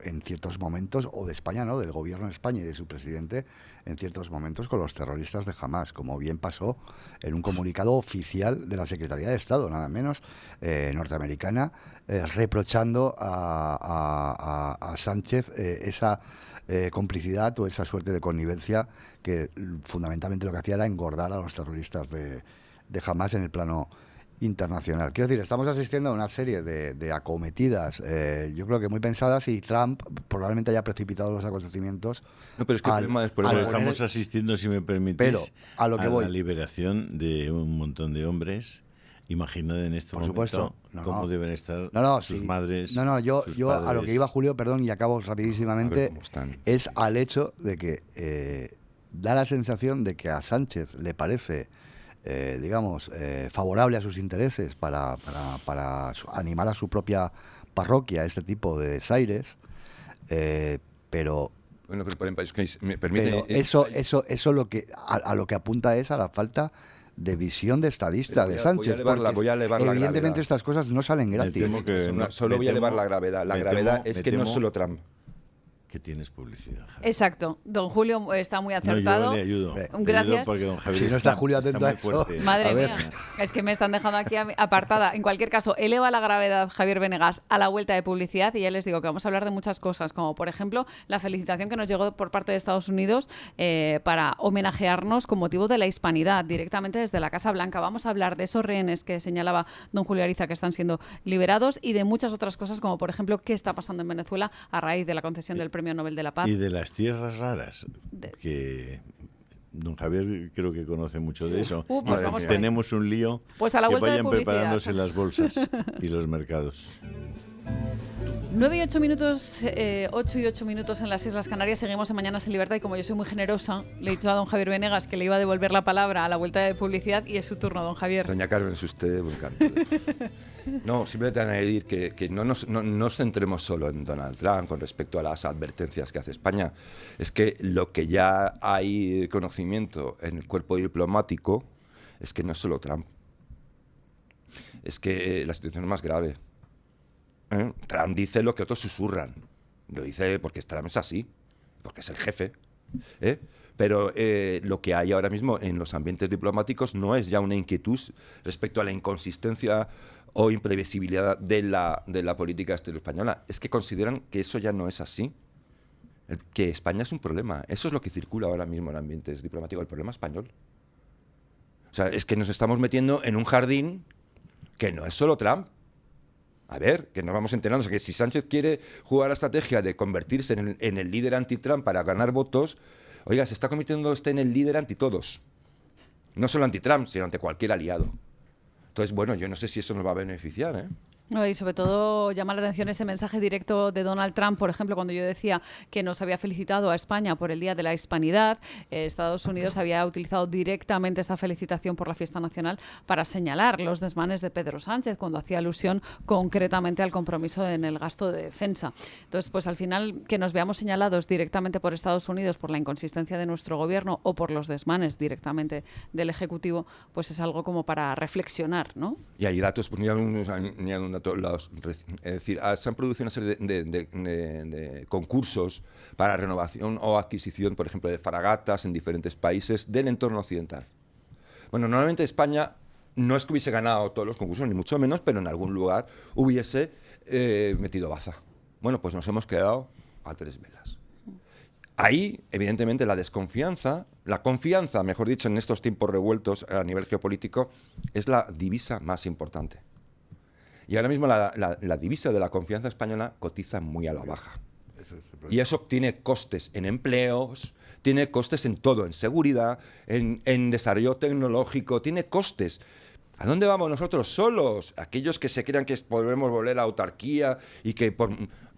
en ciertos momentos, o de España, ¿no?, del gobierno de España y de su presidente en ciertos momentos con los terroristas de Hamás, como bien pasó en un comunicado oficial de la Secretaría de Estado, nada menos, norteamericana, reprochando a Sánchez esa complicidad o esa suerte de connivencia que fundamentalmente lo que hacía era engordar a los terroristas de Hamás en el plano internacional. Quiero decir, estamos asistiendo a una serie de acometidas, yo creo que muy pensadas, y Trump probablemente haya precipitado los acontecimientos. No, pero es que el problema es estamos asistiendo, si me permitís, a la liberación de un montón de hombres. Imaginad en este momento cómo deben estar sus madres. Yo a lo que iba, Julio, perdón, y acabo rapidísimamente, es al hecho de que da la sensación de que a Sánchez le parece favorable a sus intereses para animar a su propia parroquia a este tipo de desaires, pero bueno, pero me permite, eso lo que a lo que apunta es a la falta de visión de estadista de Sánchez. Voy a elevar la evidentemente gravedad. Estas cosas no salen gratis. Solo voy a elevar la gravedad. La gravedad es que no es solo Trump. que tienes publicidad, Javier. Exacto. Don Julio está muy No, acertado. yo le ayudo. Gracias. Porque don Javier Si no está Julio atento muy a eso. fuerte. Madre A ver. mía, es que me están dejando aquí apartada. En cualquier caso, eleva la gravedad Javier Venegas a la vuelta de publicidad y ya les digo que vamos a hablar de muchas cosas, como por ejemplo la felicitación que nos llegó por parte de Estados Unidos para homenajearnos con motivo de la hispanidad directamente desde la Casa Blanca. Vamos a hablar de esos rehenes que señalaba don Julio Ariza que están siendo liberados y de muchas otras cosas, como por ejemplo qué está pasando en Venezuela a raíz de la concesión del Premio Nobel de la Paz. Y de las tierras raras, que don Javier creo que conoce mucho de eso. Pues vamos por ahí. Tenemos un lío. Pues a la que vuelta de vayan publicidad. preparándose las bolsas y los mercados. 9 y 8 minutos, 8 y 8 minutos en las Islas Canarias. Seguimos en Mañanas en Libertad y como yo soy muy generosa, le he dicho a don Javier Venegas que le iba a devolver la palabra a la vuelta de publicidad y es su turno, don Javier. Doña Carmen, es usted un encanto. No, simplemente añadir que no nos centremos solo en Donald Trump con respecto a las advertencias que hace España. Es que lo que ya hay conocimiento en el cuerpo diplomático es que no es solo Trump. Es que la situación es más grave. Trump dice lo que otros susurran. Lo dice porque Trump es así, porque es el jefe. Pero lo que hay ahora mismo en los ambientes diplomáticos no es ya una inquietud respecto a la inconsistencia o imprevisibilidad de la política exterior española. Es que consideran que eso ya no es así. Que España es un problema. Eso es lo que circula ahora mismo en ambientes diplomáticos, el problema español. O sea, es que nos estamos metiendo en un jardín que no es solo Trump. A ver, que nos vamos enterando. O sea, que si Sánchez quiere jugar la estrategia de convertirse en el líder anti-Trump para ganar votos, oiga, se está convirtiendo en el líder anti-todos. No solo anti-Trump, sino ante cualquier aliado. Entonces, bueno, yo no sé si eso nos va a beneficiar, ¿eh? No, y sobre todo llama la atención ese mensaje directo de Donald Trump, por ejemplo, cuando yo decía que nos había felicitado a España por el Día de la Hispanidad. Estados Unidos había utilizado directamente esa felicitación por la fiesta nacional para señalar los desmanes de Pedro Sánchez, cuando hacía alusión concretamente al compromiso en el gasto de defensa. Entonces, pues al final, que nos veamos señalados directamente por Estados Unidos por la inconsistencia de nuestro gobierno o por los desmanes directamente del Ejecutivo, pues es algo como para reflexionar, ¿no? Y hay datos, pues añado un dato, es decir, se han producido una serie de concursos para renovación o adquisición, por ejemplo, de fragatas en diferentes países del entorno occidental. Bueno, normalmente España no es que hubiese ganado todos los concursos, ni mucho menos, pero en algún lugar hubiese metido baza. Bueno, pues nos hemos quedado a 3 velas. Ahí, evidentemente, la confianza, mejor dicho, en estos tiempos revueltos a nivel geopolítico, es la divisa más importante. Y ahora mismo la divisa de la confianza española cotiza muy a la baja. Y eso tiene costes en empleos, tiene costes en todo, en seguridad, en desarrollo tecnológico, tiene costes. ¿A dónde vamos nosotros solos? Aquellos que se crean que podemos volver a la autarquía y que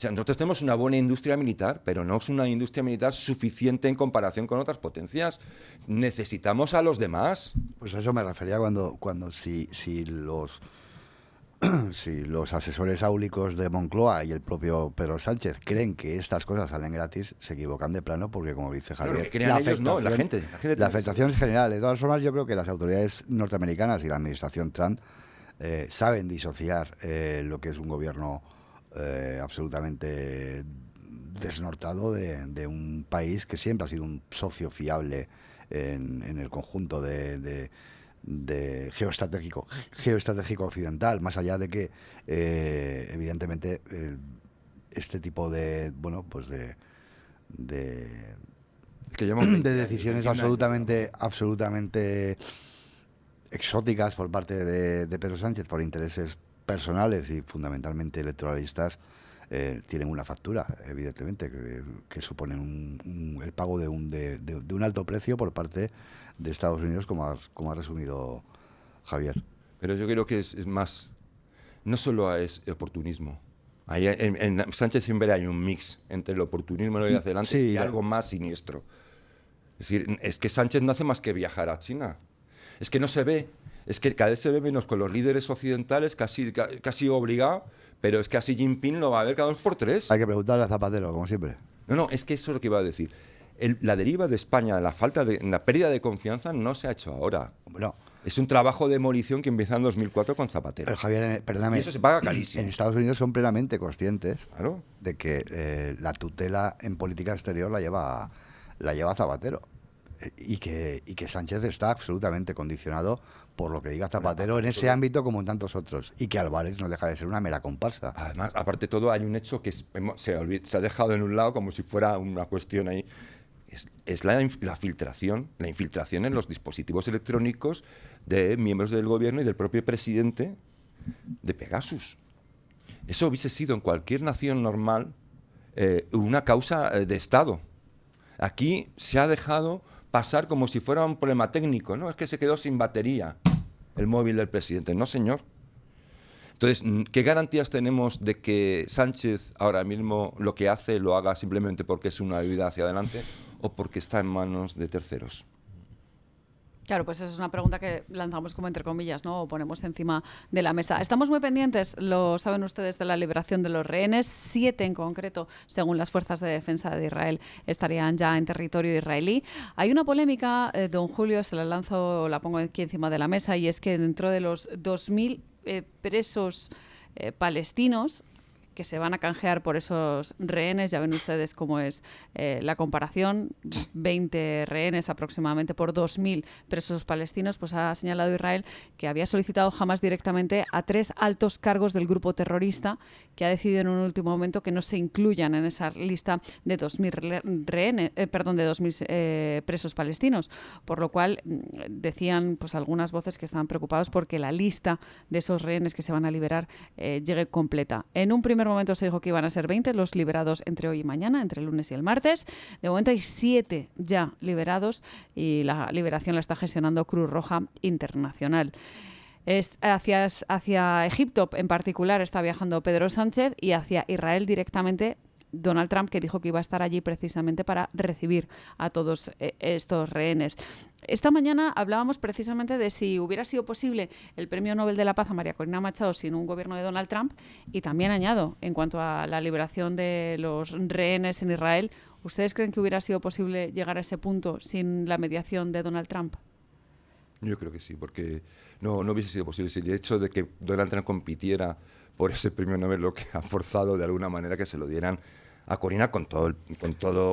nosotros tenemos una buena industria militar, pero no es una industria militar suficiente en comparación con otras potencias. Necesitamos a los demás. Pues a eso me refería cuando si los asesores áulicos de Moncloa y el propio Pedro Sánchez creen que estas cosas salen gratis, se equivocan de plano porque, como dice Javier, No, que crean ellos, no, la gente la afectación es general. De todas formas, yo creo que las autoridades norteamericanas y la administración Trump saben disociar lo que es un gobierno absolutamente desnortado de un país que siempre ha sido un socio fiable en el conjunto de geoestratégico occidental, más allá de que evidentemente este tipo de decisiones absolutamente exóticas por parte de Pedro Sánchez por intereses personales y fundamentalmente electoralistas tienen una factura, evidentemente, que suponen el pago de un alto precio por parte de Estados Unidos, como ha resumido Javier. Pero yo creo que es más, no solo es oportunismo. Ahí en Sánchez siempre hay un mix entre el oportunismo de hacia adelante y algo más siniestro. Es decir, es que Sánchez no hace más que viajar a China. Es que no se ve, es que cada vez se ve menos con los líderes occidentales, casi obligado, pero es que a Xi Jinping lo va a ver cada 2 por 3. Hay que preguntarle a Zapatero, como siempre. No, es que eso es lo que iba a decir. La deriva de España, la pérdida de confianza no se ha hecho ahora. No. Es un trabajo de demolición que empieza en 2004 con Zapatero. Pero Javier, perdóname. Y eso se paga carísimo. En Estados Unidos son plenamente conscientes Claro. de que la tutela en política exterior la lleva Zapatero. Y que Sánchez está absolutamente condicionado por lo que diga Zapatero en ese ámbito como en tantos otros. Y que Álvarez no deja de ser una mera comparsa. Además, aparte de todo, hay un hecho que se ha dejado en un lado como si fuera una cuestión ahí. Es la infiltración en los dispositivos electrónicos de miembros del gobierno y del propio presidente de Pegasus. Eso hubiese sido en cualquier nación normal una causa de Estado. Aquí se ha dejado pasar como si fuera un problema técnico, ¿no? Es que se quedó sin batería el móvil del presidente. No, señor. Entonces, ¿qué garantías tenemos de que Sánchez ahora mismo lo que hace lo haga simplemente porque es una bebida hacia adelante o porque está en manos de terceros? Claro, pues esa es una pregunta que lanzamos como entre comillas, ¿no? O ponemos encima de la mesa. Estamos muy pendientes, lo saben ustedes, de la liberación de los rehenes. 7 en concreto, según las fuerzas de defensa de Israel, estarían ya en territorio israelí. Hay una polémica, don Julio, se la lanzo, la pongo aquí encima de la mesa, y es que dentro de los 2.000 presos palestinos que se van a canjear por esos rehenes, ya ven ustedes cómo es la comparación, 20 rehenes aproximadamente por 2.000 presos palestinos, pues ha señalado Israel que había solicitado Hamás directamente a 3 altos cargos del grupo terrorista, que ha decidido en un último momento que no se incluyan en esa lista de 2.000 presos palestinos, por lo cual decían pues algunas voces que estaban preocupados porque la lista de esos rehenes que se van a liberar llegue completa. En un primer momento se dijo que iban a ser 20 los liberados entre hoy y mañana, entre el lunes y el martes. De momento hay 7 ya liberados y la liberación la está gestionando Cruz Roja Internacional. Hacia Egipto en particular está viajando Pedro Sánchez y hacia Israel directamente Donald Trump, que dijo que iba a estar allí precisamente para recibir a todos estos rehenes. Esta mañana hablábamos precisamente de si hubiera sido posible el Premio Nobel de la Paz a María Corina Machado sin un gobierno de Donald Trump, y también añado, en cuanto a la liberación de los rehenes en Israel, ¿ustedes creen que hubiera sido posible llegar a ese punto sin la mediación de Donald Trump? Yo creo que sí, porque no hubiese sido posible. Si el hecho de que Donald Trump compitiera por ese premio Nobel lo que ha forzado de alguna manera que se lo dieran a Corina con todo el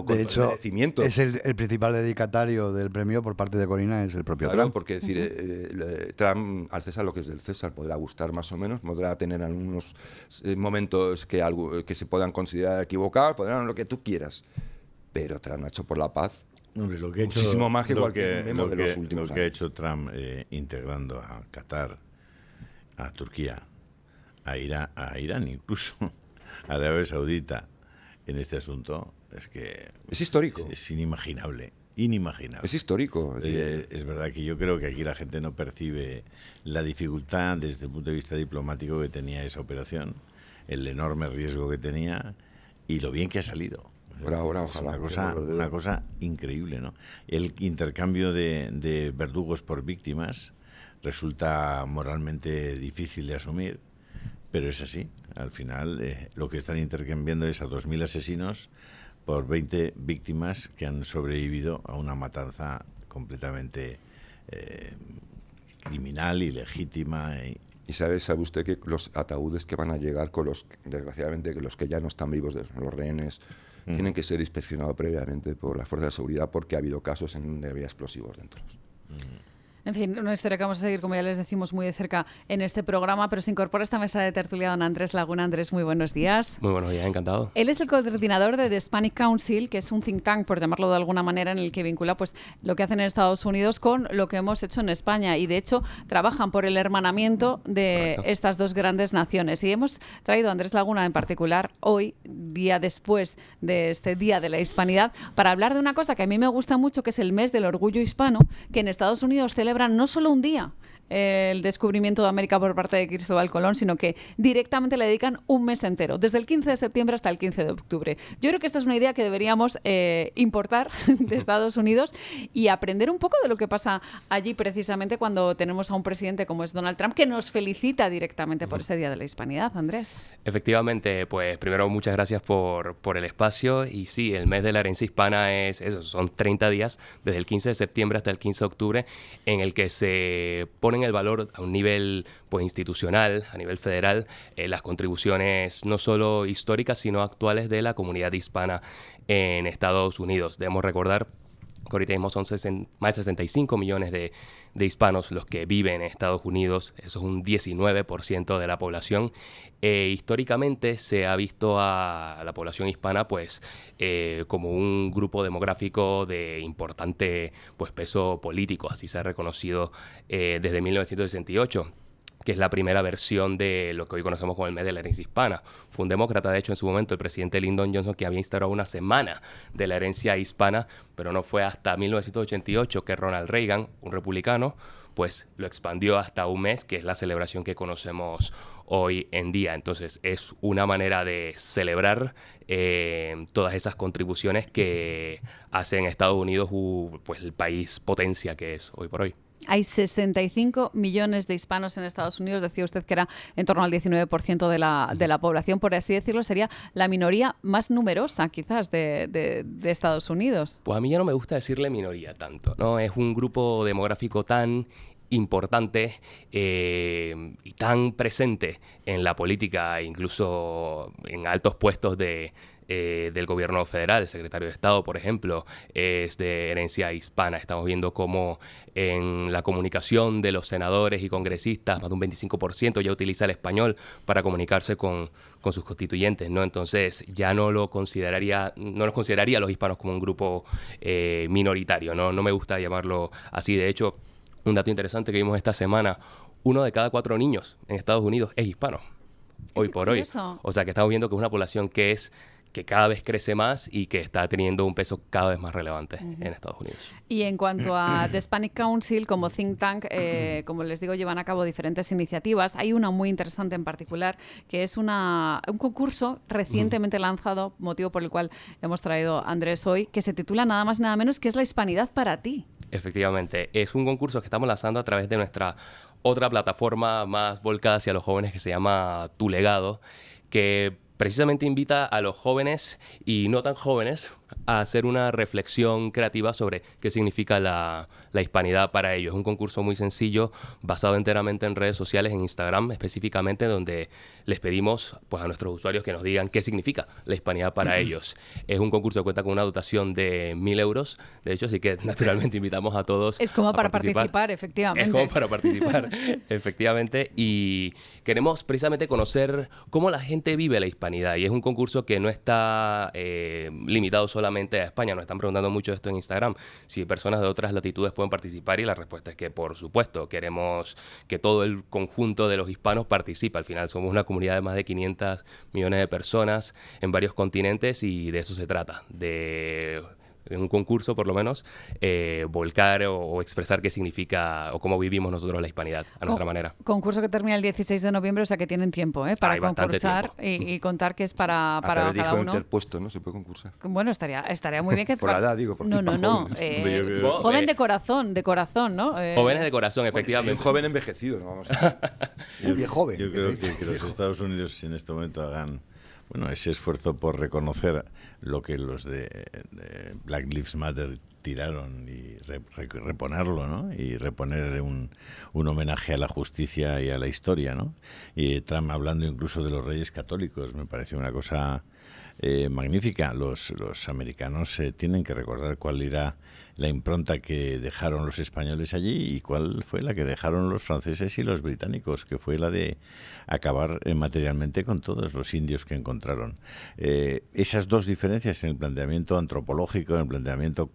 merecimiento. Es el principal dedicatario del premio por parte de Corina, es el propio Trump. Porque decir, Trump, al César lo que es del César, podrá gustar más o menos, podrá tener algunos momentos que se puedan considerar equivocar, podrán lo que tú quieras, pero Trump ha hecho por la paz. Hombre, lo que ha hecho, muchísimo más que lo cualquier que, memo lo de que, los últimos lo que ha años. hecho Trump integrando a Qatar, a Turquía, a Irán incluso, a Arabia Saudita en este asunto, es que es histórico. Es inimaginable. Inimaginable. Es histórico. Es verdad que yo creo que aquí la gente no percibe la dificultad desde el punto de vista diplomático que tenía esa operación, el enorme riesgo que tenía y lo bien que ha salido. Ahora, es ojalá, una cosa increíble, ¿no? El intercambio de verdugos por víctimas resulta moralmente difícil de asumir, pero es así. Al final lo que están intercambiando es a 2.000 asesinos por 20 víctimas que han sobrevivido a una matanza completamente criminal, ilegítima. ¿Y sabe usted que los ataúdes que van a llegar con desgraciadamente, los que ya no están vivos, de los rehenes, tienen que ser inspeccionados previamente por las fuerzas de seguridad porque ha habido casos en donde había explosivos dentro? En fin, una historia que vamos a seguir, como ya les decimos, muy de cerca en este programa, pero se incorpora a esta mesa de tertulia don Andrés Laguna. Andrés, muy buenos días. Muy buenos días, encantado. Él es el coordinador de The Hispanic Council, que es un think tank, por llamarlo de alguna manera, en el que vincula pues lo que hacen en Estados Unidos con lo que hemos hecho en España, y de hecho trabajan por el hermanamiento de estas dos grandes naciones. Y hemos traído a Andrés Laguna en particular hoy, día después de este Día de la Hispanidad, para hablar de una cosa que a mí me gusta mucho, que es el mes del orgullo hispano, que en Estados Unidos celebran no solo un día, el descubrimiento de América por parte de Cristóbal Colón, sino que directamente le dedican un mes entero, desde el 15 de septiembre hasta el 15 de octubre. Yo creo que esta es una idea que deberíamos importar de Estados Unidos y aprender un poco de lo que pasa allí, precisamente cuando tenemos a un presidente como es Donald Trump, que nos felicita directamente por ese Día de la Hispanidad. Andrés. Efectivamente, pues primero muchas gracias por el espacio, y sí, el mes de la herencia hispana es eso, son 30 días, desde el 15 de septiembre hasta el 15 de octubre, en el que se pone en el valor a un nivel pues, institucional, a nivel federal, las contribuciones no solo históricas, sino actuales de la comunidad hispana en Estados Unidos. Debemos recordar que ahorita mismo son más de 65 millones de hispanos los que viven en Estados Unidos. Eso es un 19% de la población. Históricamente se ha visto a la población hispana pues, como un grupo demográfico de importante pues, peso político. Así se ha reconocido desde 1968. Que es la primera versión de lo que hoy conocemos como el mes de la herencia hispana. Fue un demócrata, de hecho, en su momento, el presidente Lyndon Johnson, que había instaurado una semana de la herencia hispana, pero no fue hasta 1988 que Ronald Reagan, un republicano, pues lo expandió hasta un mes, que es la celebración que conocemos hoy en día. Entonces, es una manera de celebrar todas esas contribuciones que hace en Estados Unidos pues, el país potencia que es hoy por hoy. Hay 65 millones de hispanos en Estados Unidos. Decía usted que era en torno al 19% de la población, por así decirlo. Sería la minoría más numerosa, quizás, de Estados Unidos. Pues a mí ya no me gusta decirle minoría tanto, ¿no? Es un grupo demográfico tan importante y tan presente en la política, incluso en altos puestos del gobierno federal. El secretario de Estado, por ejemplo, es de herencia hispana. Estamos viendo cómo en la comunicación de los senadores y congresistas, más de un 25% ya utiliza el español para comunicarse con sus constituyentes, ¿no? Entonces ya no los consideraría a los hispanos como un grupo minoritario, ¿no? No me gusta llamarlo así. De hecho, un dato interesante que vimos esta semana, 1 de cada 4 niños en Estados Unidos es hispano, hoy por hoy. O sea que estamos viendo que es una población que cada vez crece más y que está teniendo un peso cada vez más relevante en Estados Unidos. Y en cuanto a The Hispanic Council, como think tank, como les digo, llevan a cabo diferentes iniciativas. Hay una muy interesante en particular, que es un concurso recientemente lanzado, motivo por el cual hemos traído a Andrés hoy, que se titula nada más nada menos que es La Hispanidad para ti. Efectivamente, es un concurso que estamos lanzando a través de nuestra otra plataforma más volcada hacia los jóvenes que se llama Tu Legado, que precisamente invita a los jóvenes y no tan jóvenes a hacer una reflexión creativa sobre qué significa la hispanidad para ellos. Es un concurso muy sencillo, basado enteramente en redes sociales, en Instagram específicamente, donde les pedimos pues, a nuestros usuarios que nos digan qué significa la hispanidad para ellos. Es un concurso que cuenta con una dotación de 1.000 euros, de hecho, así que naturalmente invitamos a todos Es como a para participar, efectivamente. Es como para participar, efectivamente, y queremos precisamente conocer cómo la gente vive la hispanidad, y es un concurso que no está limitado solamente a España. Nos están preguntando mucho esto en Instagram, si personas de otras latitudes pueden participar, y la respuesta es que por supuesto queremos que todo el conjunto de los hispanos participe. Al final somos una comunidad de más de 500 millones de personas en varios continentes, y de eso se trata, de en un concurso por lo menos volcar o expresar qué significa o cómo vivimos nosotros la hispanidad a nuestra manera. Concurso que termina el 16 de noviembre, o sea que tienen tiempo para concursar y contar que es para cada dijo uno. Interpuesto, ¿no? Se puede concursar. Bueno, estaría muy bien que... Por la edad, digo. No. Joven de corazón, ¿no? Jóvenes de corazón, efectivamente. Un joven envejecido, ¿no? Vamos a Bien joven. Yo creo que los Estados Unidos en este momento hagan ese esfuerzo por reconocer lo que los de Black Lives Matter tiraron y reponerlo, ¿no? Y reponer un homenaje a la justicia y a la historia, ¿no? Y Trump hablando incluso de los reyes católicos, me parece una cosa magnífica. Los americanos tienen que recordar cuál era la impronta que dejaron los españoles allí y cuál fue la que dejaron los franceses y los británicos, que fue la de acabar materialmente con todos los indios que encontraron. Esas dos diferencias en el planteamiento antropológico, en el planteamiento,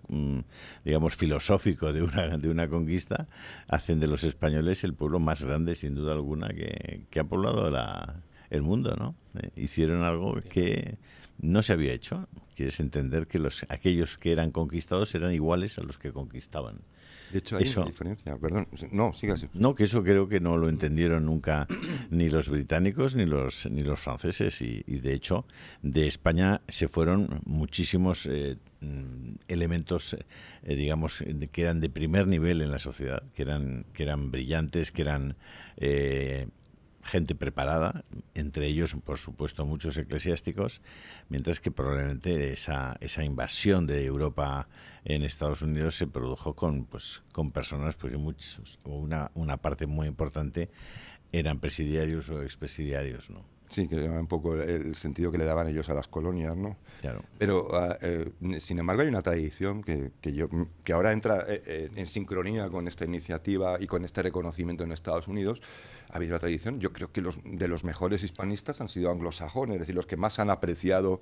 digamos, filosófico de una conquista, hacen de los españoles el pueblo más grande, sin duda alguna, que ha poblado el mundo, ¿no? Hicieron algo que no se había hecho, que es entender que aquellos que eran conquistados eran iguales a los que conquistaban. De hecho, hay una diferencia. Perdón. No, sigas. No, que eso creo que no lo entendieron nunca ni los británicos ni los franceses. Y de hecho, de España se fueron muchísimos elementos, digamos, que eran de primer nivel en la sociedad, que eran brillantes, que eran gente preparada, entre ellos, por supuesto, muchos eclesiásticos, mientras que probablemente esa invasión de Europa en Estados Unidos se produjo con personas, porque muchos, o una parte muy importante, eran presidiarios o expresidiarios, ¿no? Sí, que era un poco el sentido que le daban ellos a las colonias, ¿no? Claro. Pero, sin embargo, hay una tradición que ahora entra en sincronía con esta iniciativa y con este reconocimiento en Estados Unidos. Ha habido una tradición, yo creo que de los mejores hispanistas han sido anglosajones, es decir, los que más han apreciado,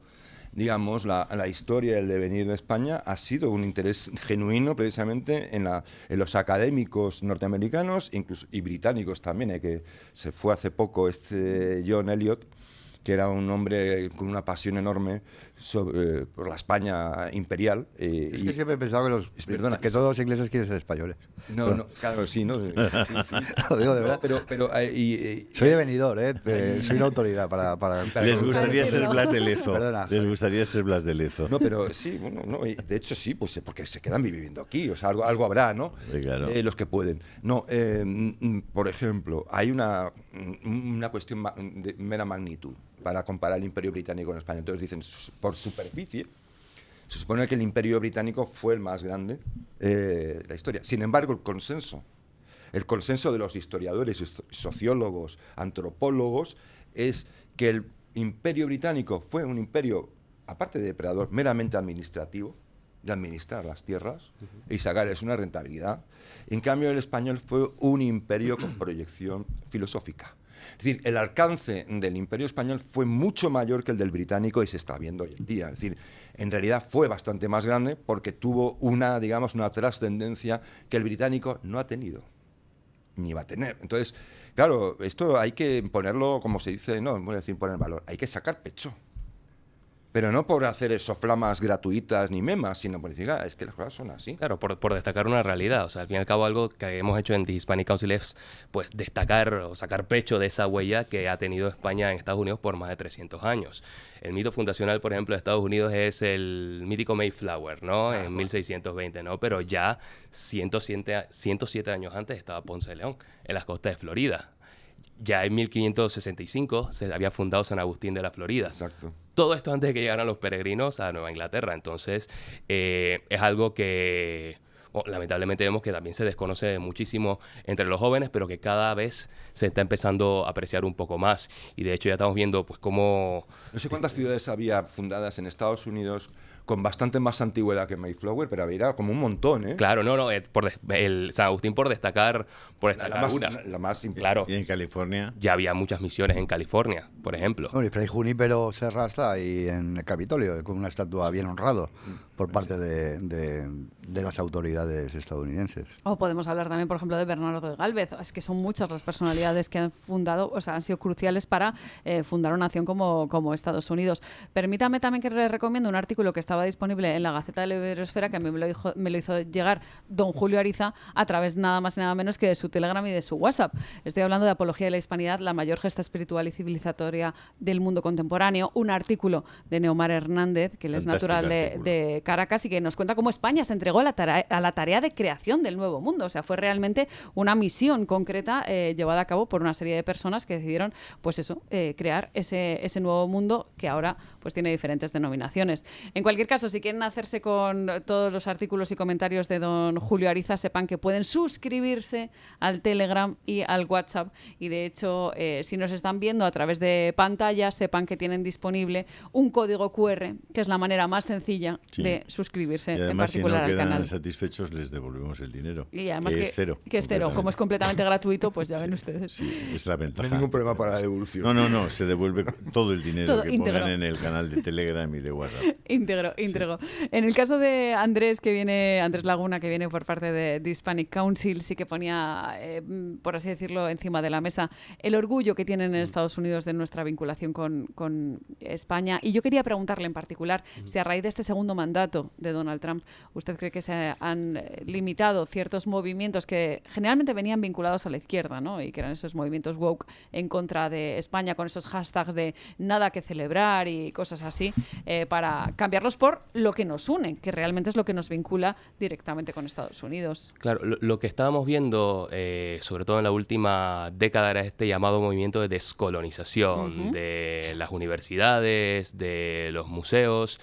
digamos, la historia y el devenir de España. Ha sido un interés genuino precisamente en los académicos norteamericanos incluso, y británicos también, que se fue hace poco John Eliot, que era un hombre con una pasión enorme por la España imperial. Es que siempre he pensado que todos los ingleses quieren ser españoles. No, claro, sí, ¿no? Sí. Lo digo de verdad. Pero soy de Benidorm, soy una autoridad para Les gustaría ser Blas de Lezo. Perdona. Les gustaría ser Blas de Lezo. No, pero sí, bueno, no, de hecho sí, pues porque se quedan viviendo aquí, o sea, algo habrá, ¿no? Sí, claro. Los que pueden. No, por ejemplo, hay una cuestión de mera magnitud para comparar el Imperio Británico con España. Entonces dicen, por superficie, se supone que el Imperio Británico fue el más grande de la historia. Sin embargo, el consenso de los historiadores, sociólogos, antropólogos, es que el Imperio Británico fue un imperio, aparte de depredador, meramente administrativo, de administrar las tierras y sacarles una rentabilidad. En cambio, el español fue un imperio con proyección filosófica. Es decir, el alcance del Imperio Español fue mucho mayor que el del británico y se está viendo hoy en día. Es decir, en realidad fue bastante más grande porque tuvo una trascendencia que el británico no ha tenido, ni va a tener. Entonces, claro, esto hay que ponerlo, como se dice, no voy a decir poner valor, hay que sacar pecho. Pero no por hacer soflamas gratuitas ni memas, sino por decir, es que las cosas son así. Claro, por destacar una realidad. O sea, al fin y al cabo, algo que hemos hecho en The Hispanic Council es pues, destacar o sacar pecho de esa huella que ha tenido España en Estados Unidos por más de 300 años. El mito fundacional, por ejemplo, de Estados Unidos es el mítico Mayflower, ¿no? En 1620, ¿no? Pero ya 107 años antes estaba Ponce de León, en las costas de Florida. Ya en 1565 se había fundado San Agustín de la Florida. Exacto. Todo esto antes de que llegaran los peregrinos a Nueva Inglaterra. Entonces, es algo que lamentablemente vemos que también se desconoce muchísimo entre los jóvenes, pero que cada vez se está empezando a apreciar un poco más. Y de hecho ya estamos viendo pues cómo... No sé cuántas ciudades había fundadas en Estados Unidos con bastante más antigüedad que Mayflower, pero había como un montón, ¿eh? Claro, no, el San Agustín por destacar la más importante. Claro. Y en California Ya había muchas misiones en California, por ejemplo. Bueno, y Fray Junípero Serra está ahí en el Capitolio, con una estatua bien honrado por parte de las autoridades estadounidenses. O podemos hablar también, por ejemplo, de Bernardo de Gálvez. Es que son muchas las personalidades que han fundado, o sea, han sido cruciales para fundar una nación como Estados Unidos. Permítame también que les recomiendo un artículo que estaba disponible en la Gaceta de la Iberosfera, que a mí me lo hizo llegar don Julio Ariza a través nada más y nada menos que de su Telegram y de su WhatsApp. Estoy hablando de Apología de la Hispanidad, la mayor gesta espiritual y civilizatoria del mundo contemporáneo. Un artículo de Neomar Hernández, que él es natural de Caracas y que nos cuenta cómo España se entregó a la tarea de creación del nuevo mundo. O sea, fue realmente una misión concreta llevada a cabo por una serie de personas que decidieron, pues eso, crear ese nuevo mundo que ahora pues tiene diferentes denominaciones. En cualquier caso, si quieren hacerse con todos los artículos y comentarios de don Julio Ariza, sepan que pueden suscribirse al Telegram y al WhatsApp. Y de hecho, si nos están viendo a través de pantalla, sepan que tienen disponible un código QR, que es la manera más sencilla de suscribirse, y además, en particular si no al canal. quedan satisfechos, les devolvemos el dinero. Y además que es cero. Que es cero. Como es completamente gratuito, pues ya ven ustedes. Sí, es la ventaja. No hay ningún problema para la devolución. No, se devuelve todo el dinero Todo que íntegro. pongan en el canal de Telegram y de WhatsApp. Íntegro. Sí. En el caso de Andrés Laguna, que viene por parte de Hispanic Council, sí que ponía, por así decirlo, encima de la mesa el orgullo que tienen en Estados Unidos de nuestra vinculación con España. Y yo quería preguntarle en particular si a raíz de este segundo mandato de Donald Trump, ¿usted cree que se han limitado ciertos movimientos que generalmente venían vinculados a la izquierda, ¿no? Y que eran esos movimientos woke en contra de España, con esos hashtags de nada que celebrar y cosas así, para cambiarlos por lo que nos une, que realmente es lo que nos vincula directamente con Estados Unidos. Claro, lo que estábamos viendo, sobre todo en la última década, era este llamado movimiento de descolonización de las universidades, de los museos,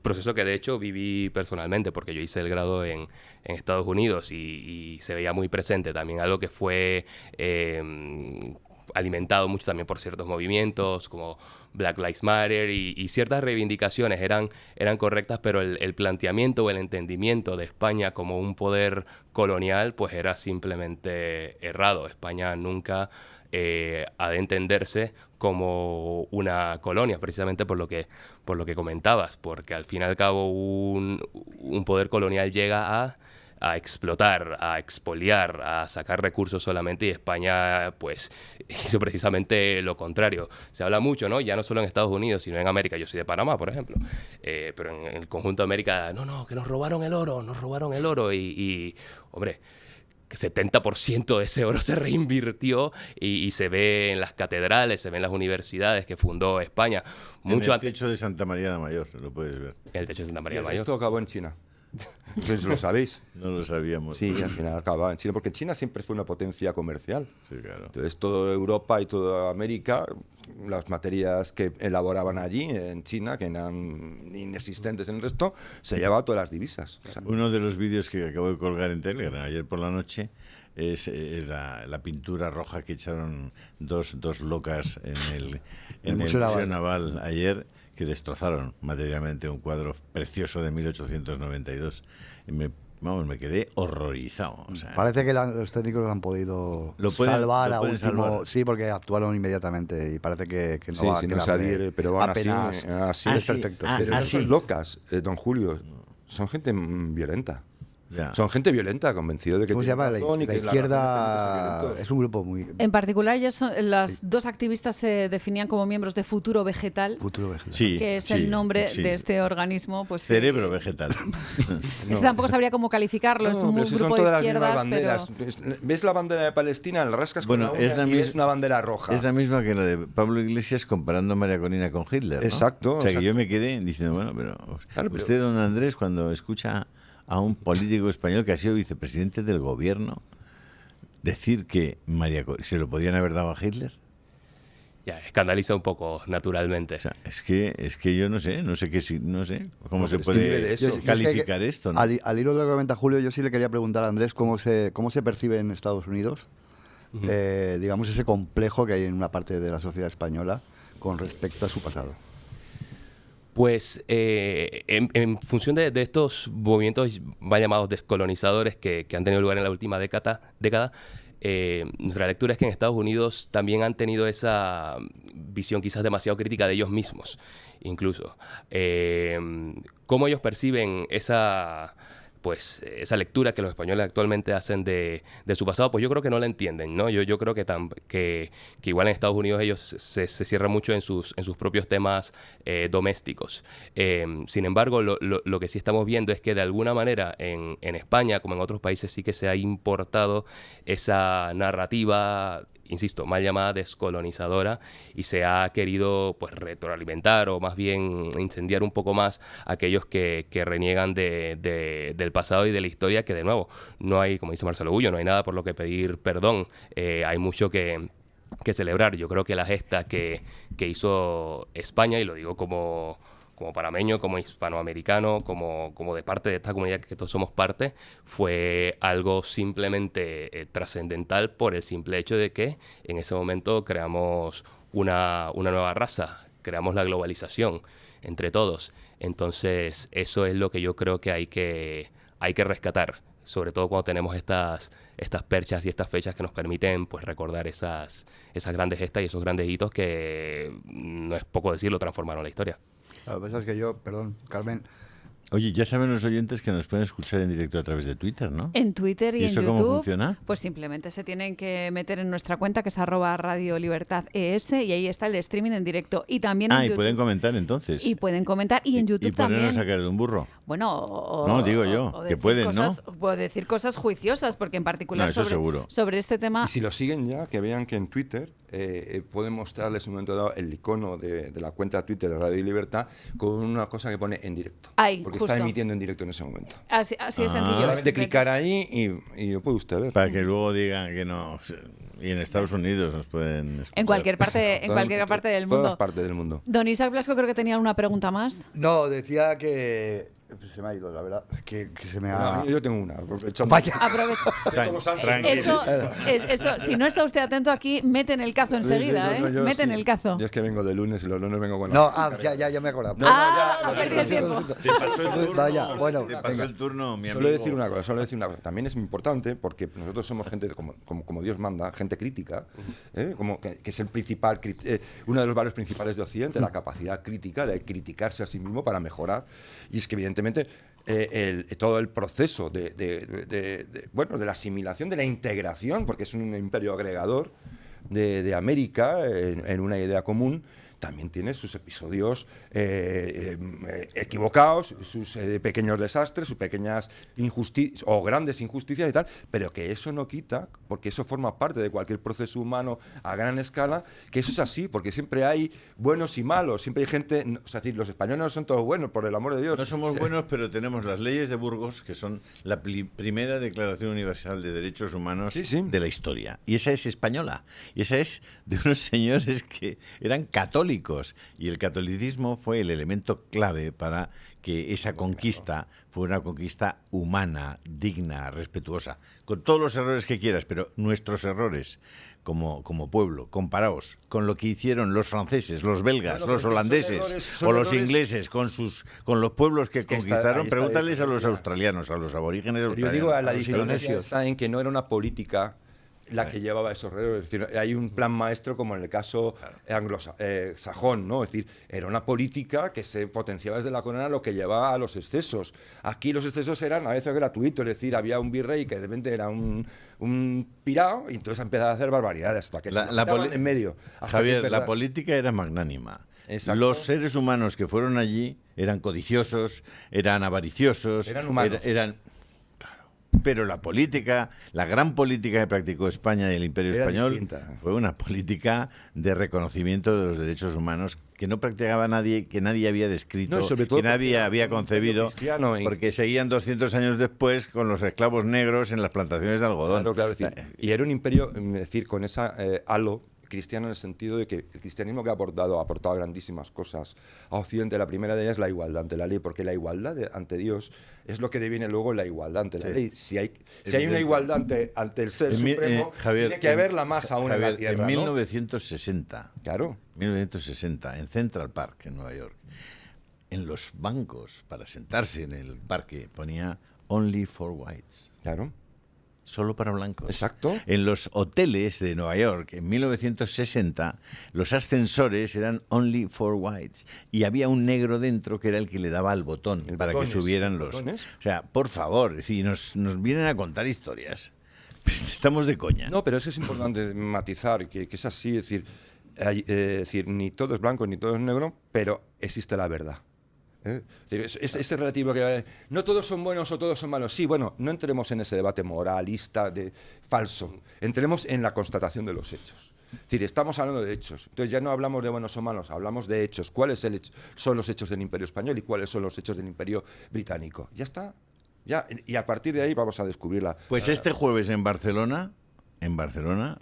proceso que de hecho viví personalmente porque yo hice el grado en Estados Unidos y se veía muy presente también, algo que fue alimentado mucho también por ciertos movimientos como Black Lives Matter y ciertas reivindicaciones eran correctas, pero el planteamiento o el entendimiento de España como un poder colonial pues era simplemente errado. España nunca ha de entenderse como una colonia, precisamente por lo que comentabas, porque al fin y al cabo un poder colonial llega a explotar, a expoliar, a sacar recursos solamente, y España pues hizo precisamente lo contrario. Se habla mucho, ¿no? Ya no solo en Estados Unidos, sino en América. Yo soy de Panamá, por ejemplo, pero en el conjunto de América, no, que nos robaron el oro y hombre, que 70% de ese oro se reinvirtió y se ve en las catedrales, se ve en las universidades que fundó España. Mucho en el techo de Santa María la Mayor, lo puedes ver. En el techo de Santa María la Mayor. Esto acabó en China. Entonces, ¿lo sabéis? No lo sabíamos. Sí, al final acababa en China, porque China siempre fue una potencia comercial. Sí, claro. Entonces, toda Europa y toda América, las materias que elaboraban allí en China, que eran inexistentes en el resto, se llevaba todas las divisas. O sea, uno de los vídeos que acabo de colgar en Telegram ayer por la noche es la pintura roja que echaron dos locas en el Museo Naval ayer, que destrozaron materialmente un cuadro precioso de 1892. Me quedé horrorizado. O sea, parece que los técnicos lo han podido salvar a último. Salvar. Sí, porque actuaron inmediatamente y parece que no va a quedar se adhiere, pero van así es perfecto. Pero no son locas, don Julio. Son gente violenta. Ya. Son gente violenta, convencido de que... ¿Cómo se llama? La izquierda es un grupo muy... En particular, las dos activistas se definían como miembros de Futuro Vegetal, que es el nombre de este organismo. Pues, Cerebro vegetal. Tampoco sabría cómo calificarlo, es un grupo de izquierdas, pero... ¿Ves la bandera de Palestina? La rascas con la uña y es una bandera roja. Es la misma que la de Pablo Iglesias comparando a María Corina con Hitler, ¿no? Exacto. O sea, que yo me quedé diciendo, bueno, pero usted, don Andrés, cuando escucha a un político español que ha sido vicepresidente del gobierno decir que se lo podían haber dado a Hitler. Ya, escandaliza un poco, naturalmente. O sea, es que yo no sé cómo se puede calificar esto, ¿no? Al hilo de lo que comenta Julio, yo sí le quería preguntar a Andrés cómo se percibe en Estados Unidos, digamos, ese complejo que hay en una parte de la sociedad española con respecto a su pasado. Pues en función de estos movimientos mal llamados descolonizadores que han tenido lugar en la última década, nuestra lectura es que en Estados Unidos también han tenido esa visión quizás demasiado crítica de ellos mismos, incluso. ¿Cómo ellos perciben esa lectura que los españoles actualmente hacen de su pasado? Pues yo creo que no la entienden, ¿no? Yo creo que igual en Estados Unidos ellos se cierran mucho en sus propios temas domésticos. Sin embargo, lo que sí estamos viendo es que de alguna manera en España, como en otros países, sí que se ha importado esa narrativa, insisto, mal llamada descolonizadora, y se ha querido pues retroalimentar o más bien incendiar un poco más a aquellos que reniegan del pasado y de la historia, que de nuevo, no hay, como dice Marcelo Bullo, no hay nada por lo que pedir perdón, hay mucho que celebrar. Yo creo que la gesta que hizo España, y lo digo como panameño, como hispanoamericano, como de parte de esta comunidad que todos somos parte, fue algo simplemente trascendental por el simple hecho de que en ese momento creamos una nueva raza, creamos la globalización entre todos. Entonces, eso es lo que yo creo que hay que rescatar, sobre todo cuando tenemos estas perchas y estas fechas que nos permiten pues recordar esas grandes gestas y esos grandes hitos que, no es poco decirlo, transformaron la historia. Lo que pasa es que yo, perdón, Carmen, Oye, ya saben los oyentes que nos pueden escuchar en directo a través de Twitter, ¿no? En Twitter y en eso YouTube. cómo funciona? Pues simplemente se tienen que meter en nuestra cuenta, que es @Radio Libertad ES, y ahí está el de streaming en directo. Y también en y YouTube. pueden comentar entonces. Y pueden comentar. Y en YouTube y ponernos también. a caer de un burro. Bueno, No, digo yo, que decir pueden, cosas, ¿no? Puedo decir cosas juiciosas, porque en particular No, eso seguro. sobre este tema. Y si lo siguen ya, que vean que en Twitter pueden mostrarles en un momento dado el icono de la cuenta de Twitter de Radio Libertad con una cosa que pone en directo. Ahí, porque justo. está emitiendo en directo en ese momento. Así es sencillo. Solamente es clicar ahí y lo puede usted ver. Para que luego digan que no. Y en Estados Unidos nos pueden escuchar. En cualquier parte del Todas mundo. las partes del mundo. Don Isaac Blasco creo que tenía una pregunta más. No, decía que... Se me ha ido, la verdad. Que se me ha... Yo tengo una. Vaya. Aprovecho. Tranquilo. Eso, si no está usted atento aquí, meten el cazo enseguida, ¿eh? Meten el cazo. Yo es que vengo de lunes y los lunes vengo con No, ya me he acordado. Ha perdido el tiempo. Te pasó el turno. Vaya, bueno, te pasó venga. el turno, mi amigo. Solo decir una cosa. También es muy importante porque nosotros somos gente, como Dios manda, gente crítica, como que es el principal, uno de los valores principales de Occidente, la capacidad crítica de criticarse a sí mismo para mejorar. Y es que evidentemente todo el proceso de la asimilación, de la integración, porque es un imperio agregador de América en una idea común, también tiene sus episodios equivocados, sus pequeños desastres, sus pequeñas injusticias o grandes injusticias y tal, pero que eso no quita, porque eso forma parte de cualquier proceso humano a gran escala, que eso es así, porque siempre hay buenos y malos, siempre hay gente, o sea, decir, los españoles no son todos buenos, por el amor de Dios. No somos buenos, pero tenemos las leyes de Burgos, que son la primera Declaración Universal de Derechos Humanos de la historia. Y esa es española. Y esa es de unos señores que eran católicos. Y el catolicismo fue el elemento clave para que esa conquista fuera una conquista humana, digna, respetuosa. Con todos los errores que quieras, pero nuestros errores como pueblo, comparaos con lo que hicieron los franceses, los belgas, los holandeses son o los errores. ingleses con los pueblos que conquistaron. ahí está Pregúntales la a los diferencia. australianos, a los aborígenes Pero yo australianos. digo, la a los diferencia indonesios. está en que no era una política la que llevaba esos errores. Es decir, hay un plan maestro como en el caso sajón, ¿no? Es decir, era una política que se potenciaba desde la corona, lo que llevaba a los excesos. Aquí los excesos eran a veces gratuitos, es decir, había un virrey que de repente era un pirao y entonces empezaba a hacer barbaridades hasta que se mataban en medio. Javier, la política era magnánima. Exacto. Los seres humanos que fueron allí eran codiciosos, eran avariciosos, Eran humanos. Pero la política, la gran política que practicó España y el Imperio Era Español distinta. fue una política de reconocimiento de los derechos humanos que no practicaba nadie, que nadie había descrito, No, y sobre todo que nadie porque era había un imperio concebido, cristiano porque seguían 200 años después con los esclavos negros en las plantaciones de algodón. Claro, es decir, y era un imperio, es decir, con esa halo cristiano en el sentido de que el cristianismo que ha aportado grandísimas cosas a Occidente, la primera de ellas es la igualdad ante la ley, porque la igualdad ante Dios es lo que deviene luego la igualdad ante la ley. Si hay una igualdad ante el ser supremo, Javier, tiene que haberla más aún en la tierra, en ¿no? 1960, Claro. 1960, en Central Park, en Nueva York, en los bancos para sentarse en el parque ponía "Only for whites", Claro. solo para blancos. Exacto. En los hoteles de Nueva York, en 1960, los ascensores eran "Only for whites", y había un negro dentro que era el que le daba al botón para botones, que subieran el los... botones. O sea, por favor, es decir, nos vienen a contar historias. Estamos de coña. No, pero eso es importante matizar, que es así, es decir, ni todo es blanco ni todo es negro, pero existe la verdad. Es decir, ese relativo que no todos son buenos o todos son malos. Sí, bueno, no entremos en ese debate moralista falso. Entremos en la constatación de los hechos. Es decir, estamos hablando de hechos. Entonces ya no hablamos de buenos o malos, hablamos de hechos. ¿Cuáles son los hechos del Imperio Español y cuáles son los hechos del Imperio Británico? Ya está. Ya, y a partir de ahí vamos a descubrirla. Pues este jueves en Barcelona,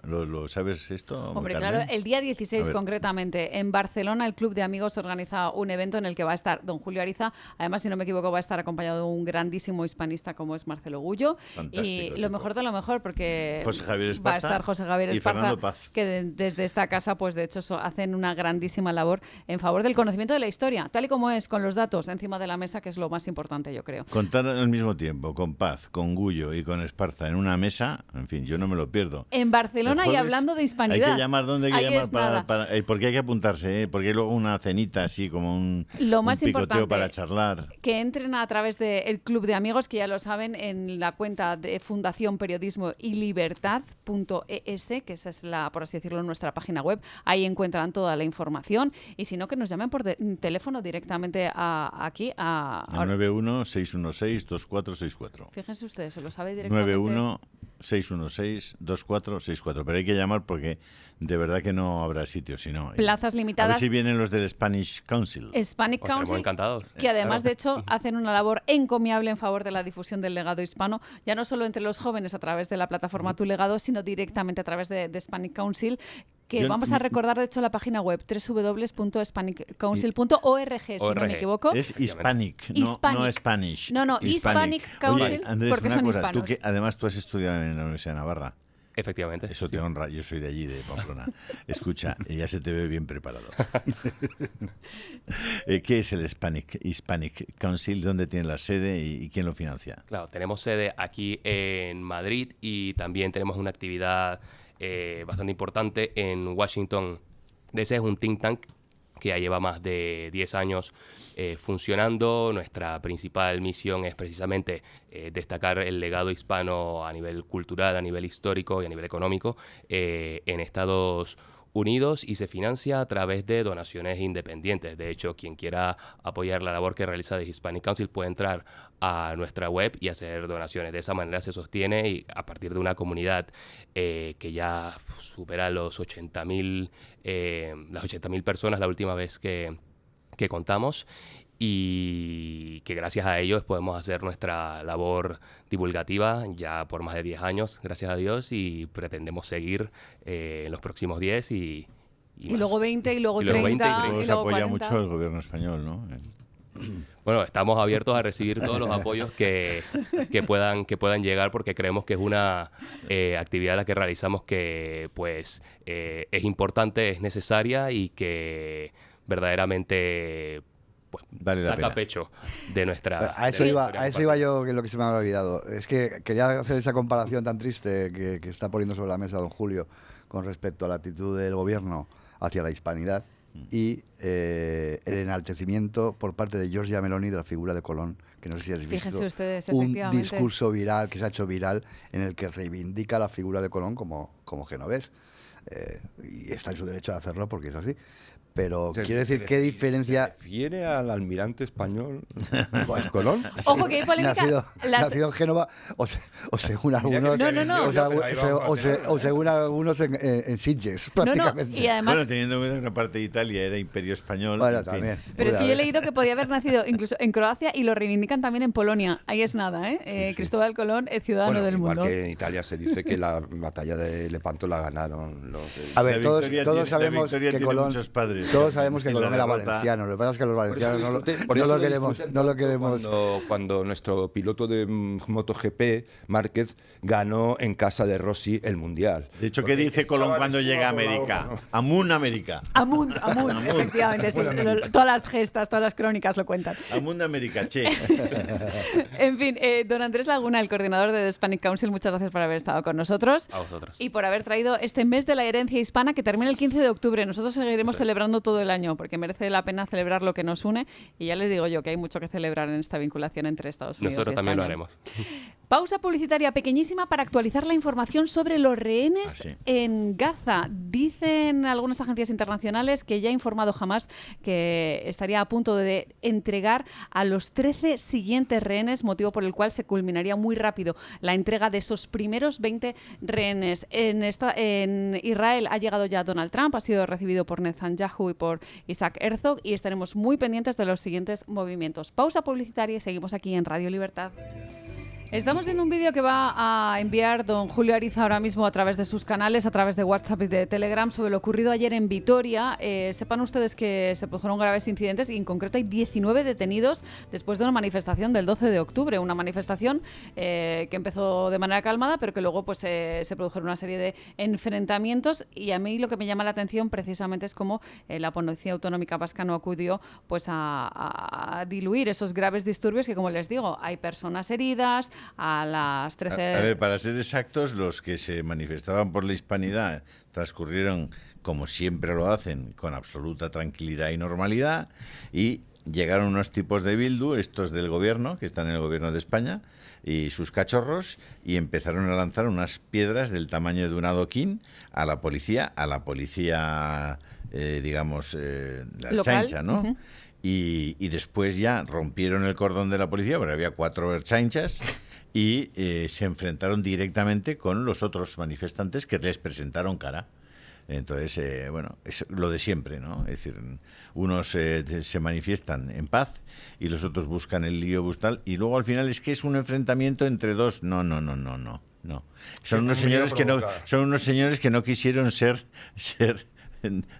¿lo sabes esto? Hombre, Carmen? claro, el día A 16 ver. concretamente, en Barcelona, el Club de Amigos organiza un evento en el que va a estar don Julio Ariza. Además, si no me equivoco, va a estar acompañado de un grandísimo hispanista como es Marcelo Gullo. Fantástico Y tipo. lo mejor de lo mejor, porque José Javier va a Esparza estar José Javier y Esparza, Fernando Paz. que desde esta casa, pues de hecho, hacen una grandísima labor en favor del conocimiento de la historia, tal y como es, con los datos encima de la mesa, que es lo más importante, yo creo. Contar al mismo tiempo, con Paz, con Gullo y con Esparza en una mesa, en fin, yo no me lo pierdo. pierdo. En Barcelona El y jueves hablando de hispanidad. Hay que llamar, ¿dónde hay que Ahí llamar? es nada. Porque hay que apuntarse, porque hay luego una cenita así, como un Más picoteo importante, para charlar. Que entren a través del Club de Amigos, que ya lo saben, en la cuenta de Fundación Periodismo y Libertad.es, que esa es por así decirlo, nuestra página web. Ahí encuentran toda la información. Y si no, que nos llamen por teléfono directamente aquí. Al 91-616-2464. Fíjense ustedes, se lo sabe directamente. 91-616-2464. Pero hay que llamar porque de verdad que no habrá sitio, sino plazas a limitadas. ver si vienen los del Spanish Council. Hispanic Estaremos Council, encantados. que además, de hecho, hacen una labor encomiable en favor de la difusión del legado hispano, ya no solo entre los jóvenes a través de la plataforma Tu Legado, sino directamente a través de Hispanic Council, que vamos a recordar, de hecho, la página web www.hispaniccouncil.org, si no me equivoco. Es Hispanic, no Spanish. No, Hispanic Council, Andrés, porque una son cosa, hispanos. además tú has estudiado en la Universidad de Navarra. Efectivamente. Eso sí. te honra, yo soy de allí, de Pamplona. Escucha, ya se te ve bien preparado. ¿Qué es el Hispanic Council? ¿Dónde tiene la sede y quién lo financia? Claro, tenemos sede aquí en Madrid y también tenemos una actividad bastante importante en Washington. Ese es un think tank que ya lleva más de 10 años funcionando. Nuestra principal misión es precisamente destacar el legado hispano a nivel cultural, a nivel histórico y a nivel económico en Estados Unidos, y se financia a través de donaciones independientes. De hecho, quien quiera apoyar la labor que realiza The Hispanic Council puede entrar a nuestra web y hacer donaciones. De esa manera se sostiene, y a partir de una comunidad que ya supera los 80.000 las 80.000 personas la última vez que contamos, y que gracias a ellos podemos hacer nuestra labor divulgativa ya por más de 10 años, gracias a Dios, y pretendemos seguir en los próximos 10 y más. luego 20, y luego Y luego 30, 20, y Luego y se luego apoya 40. mucho el gobierno español, ¿no? Bueno, estamos abiertos a recibir todos los apoyos que puedan llegar, porque creemos que es una actividad la que realizamos que pues es importante, es necesaria y que verdaderamente pues, Vale la saca pena. pecho de nuestra... A eso de iba, nuestra a eso iba yo, que es lo que se me había olvidado. Es que quería hacer esa comparación tan triste que está poniendo sobre la mesa don Julio con respecto a la actitud del gobierno hacia la hispanidad y el enaltecimiento por parte de Giorgia Meloni de la figura de Colón, que no sé si has visto. Fíjense ustedes, un efectivamente. discurso viral que se ha hecho viral en el que reivindica la figura de Colón como genovés. Y está en su derecho a hacerlo porque es así. Pero quiero decir, ¿qué diferencia? ¿Se refiere al almirante español Colón? Ojo, que hay polémica. Nacido en Génova, o según algunos, No. o según algunos en Sitges, No, prácticamente. y además... Bueno, teniendo en cuenta que una parte de Italia era imperio español. Bueno, en fin. también. Pero es que Puede yo he haber. leído que podía haber nacido incluso en Croacia, y lo reivindican también en Polonia. Ahí es nada, ¿eh? Sí. Cristóbal Colón es ciudadano del igual mundo. que en Italia se dice que la batalla de Lepanto la ganaron los de... A ver, La todos Victoria tiene- la sabemos Victoria que tiene Colón, muchos padres. todos sabemos que Y la Colón era derrota- valenciano. Lo que pasa es que los valencianos Por no eso lo queremos, disfruté no lo tanto queremos. cuando nuestro piloto de MotoGP, Márquez, ganó en casa de Rossi el Mundial. De hecho, ¿qué Porque dice Colón chaval cuando estuvo llega a por la América? boca, ¿no? Amun América. Amunt, efectivamente, sí. Todas las gestas, todas las crónicas lo cuentan. Amun América, che. En fin, don Andrés Laguna, el coordinador de The Hispanic Council, muchas gracias por haber estado con nosotros. A vosotros. Y por haber traído este mes de la herencia hispana, que termina el 15 de octubre. Nosotros seguiremos celebrando todo el año, porque merece la pena celebrar lo que nos une. Y ya les digo yo que hay mucho que celebrar en esta vinculación entre Estados Unidos Nosotros y también lo España. haremos. Pausa publicitaria pequeñísima para actualizar la información sobre los rehenes Ah, sí. en Gaza. Dicen algunas agencias internacionales que ya ha informado Hamás que estaría a punto de entregar a los 13 siguientes rehenes, motivo por el cual se culminaría muy rápido la entrega de esos primeros 20 rehenes. En Israel ha llegado ya Donald Trump, ha sido recibido por Netanyahu y por Isaac Herzog, y estaremos muy pendientes de los siguientes movimientos. Pausa publicitaria y seguimos aquí en Radio Libertad. Estamos viendo un vídeo que va a enviar don Julio Ariza ahora mismo a través de sus canales, a través de WhatsApp y de Telegram, sobre lo ocurrido ayer en Vitoria. Sepan ustedes que se produjeron graves incidentes y en concreto hay 19 detenidos después de una manifestación del 12 de octubre. Una manifestación que empezó de manera calmada, pero que luego pues, se produjeron una serie de enfrentamientos, y a mí lo que me llama la atención precisamente es cómo la Policía Autonómica Vasca no acudió pues, a diluir esos graves disturbios que, como les digo, hay personas heridas, a las 13... A ver, para ser exactos, los que se manifestaban por la hispanidad transcurrieron, como siempre lo hacen, con absoluta tranquilidad y normalidad, y llegaron unos tipos de Bildu, estos del gobierno, que están en el gobierno de España, y sus cachorros, y empezaron a lanzar unas piedras del tamaño de un adoquín a la policía, digamos, la local, Ertzaintza, ¿no? Y después ya rompieron el cordón de la policía, porque había 4 Ertzaintzas, y se enfrentaron directamente con los otros manifestantes que les presentaron cara. Entonces, bueno, es lo de siempre, ¿no? Es decir, unos se manifiestan en paz y los otros buscan el lío bustal, y luego al final es que es un enfrentamiento entre dos. No. Son unos señores que no quisieron ser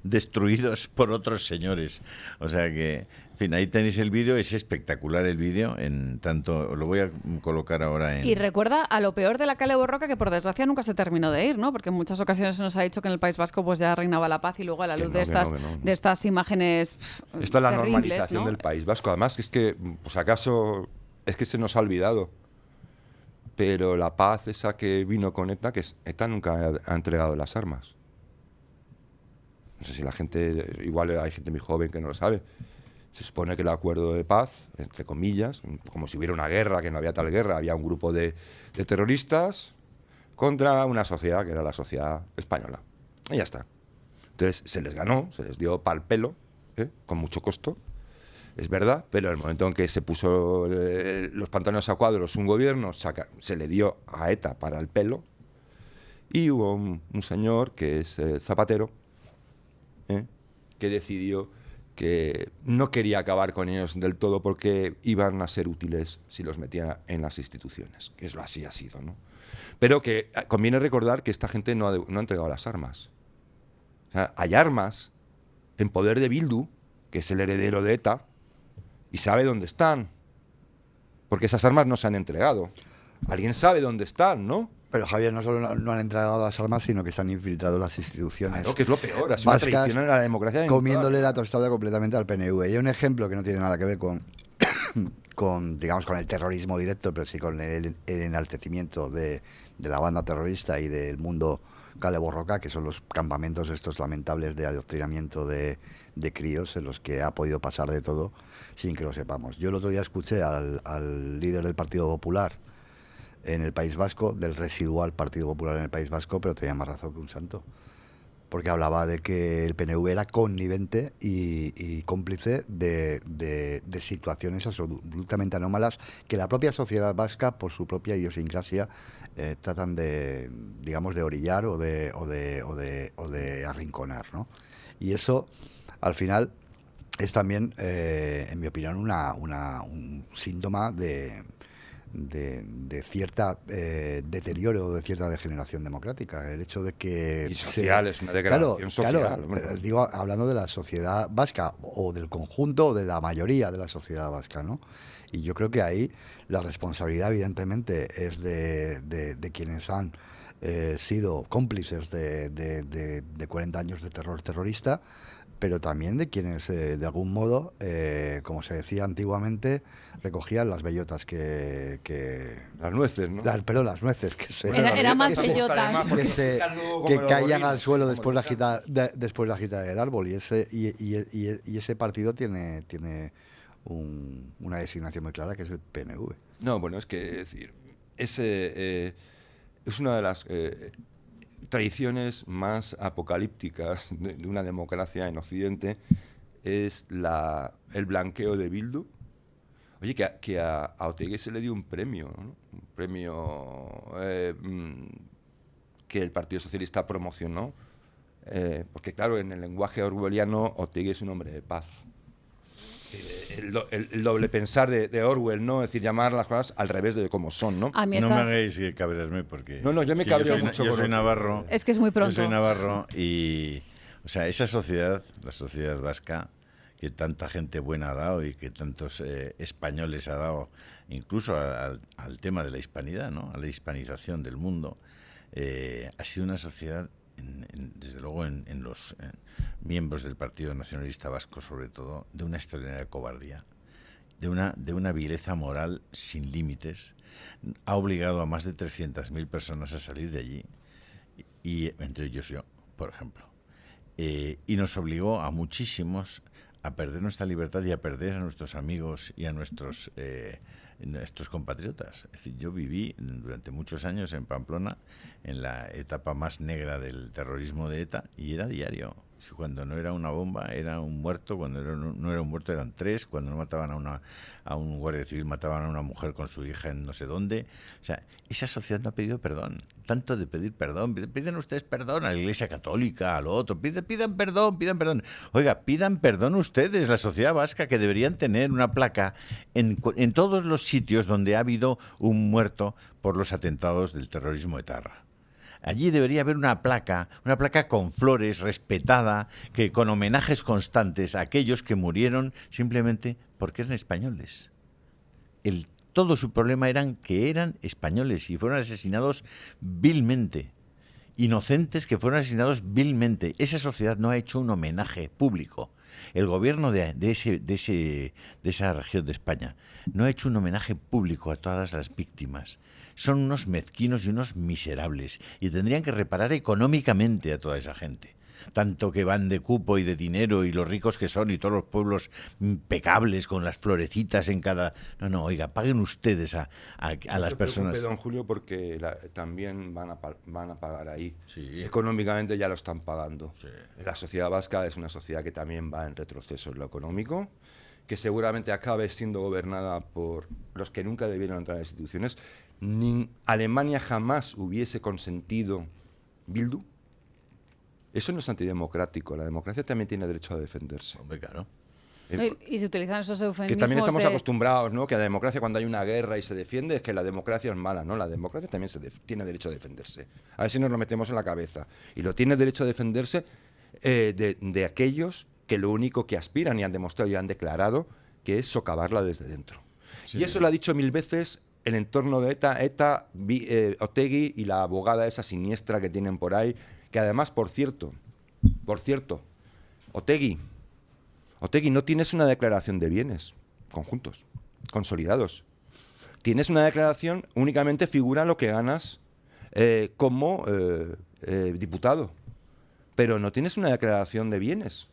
destruidos por otros señores. O sea que, en fin, ahí tenéis el vídeo, es espectacular el vídeo, en tanto lo voy a colocar ahora en... Y recuerda a lo peor de la Kale Borroka, que por desgracia nunca se terminó de ir, ¿no? Porque en muchas ocasiones se nos ha dicho que en el País Vasco pues ya reinaba la paz, y luego a la luz de estas imágenes Esta es la terribles, normalización, ¿no?, del del País Vasco. Además, es que, pues acaso, es que se nos ha olvidado. Pero la paz esa que vino con ETA, que ETA nunca ha entregado las armas. No sé si la gente, igual hay gente muy joven que no lo sabe. Se supone que el acuerdo de paz, entre comillas, como si hubiera una guerra, que no había tal guerra, había un grupo de terroristas contra una sociedad que era la sociedad española. Y ya está. Entonces se les ganó, se les dio pal pelo, con mucho costo, es verdad, pero en el momento en que se puso los pantalones a cuadros un gobierno, se le dio a ETA para el pelo, y hubo un señor que es Zapatero, que decidió que no quería acabar con ellos del todo porque iban a ser útiles si los metían en las instituciones, que eso así ha sido, ¿no? Pero que conviene recordar que esta gente no ha entregado las armas. O sea, hay armas en poder de Bildu, que es el heredero de ETA, y sabe dónde están, porque esas armas no se han entregado. Alguien sabe dónde están, ¿no? Pero Javier, no solo no han entregado las armas, sino que se han infiltrado las instituciones. Claro, que es lo peor, es una traición a la democracia. Comiéndole la tostada completamente al PNV. Y hay un ejemplo que no tiene nada que ver con el terrorismo directo, pero sí con el enaltecimiento de la banda terrorista y del mundo Kale Borroka, que son los campamentos estos lamentables de adoctrinamiento de críos, en los que ha podido pasar de todo sin que lo sepamos. Yo el otro día escuché al líder del Partido Popular en el País Vasco, del residual Partido Popular en el País Vasco, pero tenía más razón que un santo, porque hablaba de que el PNV era connivente y cómplice de situaciones absolutamente anómalas que la propia sociedad vasca, por su propia idiosincrasia, tratan de, digamos, de orillar o de arrinconar, ¿no? Y eso, al final, es también, en mi opinión, un síntoma de cierta deterioro, de cierta degeneración democrática. El hecho de que... Y social, es una degradación social. Claro, digo, hablando de la sociedad vasca, o del conjunto, o de la mayoría de la sociedad vasca, ¿no? Y yo creo que ahí la responsabilidad, evidentemente, es de quienes han sido cómplices de 40 años de terror terrorista, pero también de quienes, de algún modo, como se decía antiguamente, recogían las bellotas que las nueces, ¿no? Pero las nueces que se... Era más bellotas. Que caían al suelo después de agitar el árbol. Y ese partido tiene una designación muy clara, que es el PNV. No, bueno, es que, es decir, es una de las... tradiciones más apocalípticas de una democracia en Occidente, es el blanqueo de Bildu. Oye, que a Otegi se le dio un premio, ¿no? Un premio que el Partido Socialista promocionó, porque claro, en el lenguaje orwelliano, Otegi es un hombre de paz. El doble pensar de Orwell, ¿no? Es decir, llamar las cosas al revés de como son, ¿no? No me hagáis cabrearme porque... No, yo me cabreo mucho. Yo soy navarro. Es que es muy pronto. Yo soy navarro y... O sea, esa sociedad, la sociedad vasca, que tanta gente buena ha dado y que tantos españoles ha dado, incluso al tema de la hispanidad, ¿no? A la hispanización del mundo, ha sido una sociedad... desde luego en los miembros del Partido Nacionalista Vasco, sobre todo, de una extraordinaria cobardía de una vileza moral sin límites. Ha obligado a más de 300.000 personas a salir de allí, y entre ellos yo, por ejemplo. Y nos obligó a muchísimos a perder nuestra libertad y a perder a nuestros amigos y a nuestros compatriotas. Es decir, yo viví durante muchos años en Pamplona, en la etapa más negra del terrorismo de ETA, y era diario. Cuando no era una bomba, era un muerto. Cuando no era un muerto, eran 3. Cuando no mataban a un guardia civil, mataban a una mujer con su hija en no sé dónde. O sea, esa sociedad no ha pedido perdón. Tanto de pedir perdón. Piden ustedes perdón a la Iglesia Católica, al otro. Pidan perdón, pidan perdón. Oiga, pidan perdón ustedes, la sociedad vasca, que deberían tener una placa en todos los sitios donde ha habido un muerto por los atentados del terrorismo etarra. Allí debería haber una placa con flores, respetada, que con homenajes constantes a aquellos que murieron simplemente porque eran españoles. Todo su problema eran que eran españoles y fueron asesinados vilmente. Inocentes que fueron asesinados vilmente. Esa sociedad no ha hecho un homenaje público. El gobierno de esa región de España no ha hecho un homenaje público a todas las víctimas. Son unos mezquinos y unos miserables, y tendrían que reparar económicamente a toda esa gente. Tanto que van de cupo y de dinero, y los ricos que son, y todos los pueblos impecables con las florecitas en cada... No, oiga, paguen ustedes a las personas. No se preocupe, don Julio, porque también van a pagar ahí. Sí. Económicamente ya lo están pagando. Sí. La sociedad vasca es una sociedad que también va en retroceso en lo económico, que seguramente acabe siendo gobernada por los que nunca debieron entrar en las instituciones. Alemania jamás hubiese consentido Bildu. Eso no es antidemocrático. La democracia también tiene derecho a defenderse. Hombre, claro. Y se utilizan esos eufemismos. Que también estamos acostumbrados, ¿no? Que la democracia, cuando hay una guerra y se defiende, es que la democracia es mala, ¿no? La democracia también tiene derecho a defenderse. A ver si nos lo metemos en la cabeza. Y lo tiene derecho a defenderse de aquellos que lo único que aspiran y han demostrado y han declarado que es socavarla desde dentro. Sí. Y eso lo ha dicho 1000 veces el entorno de ETA, Otegi y la abogada esa siniestra que tienen por ahí, que además, por cierto, Otegi, no tienes una declaración de bienes conjuntos, consolidados. Tienes una declaración, únicamente figura lo que ganas como diputado, pero no tienes una declaración de bienes.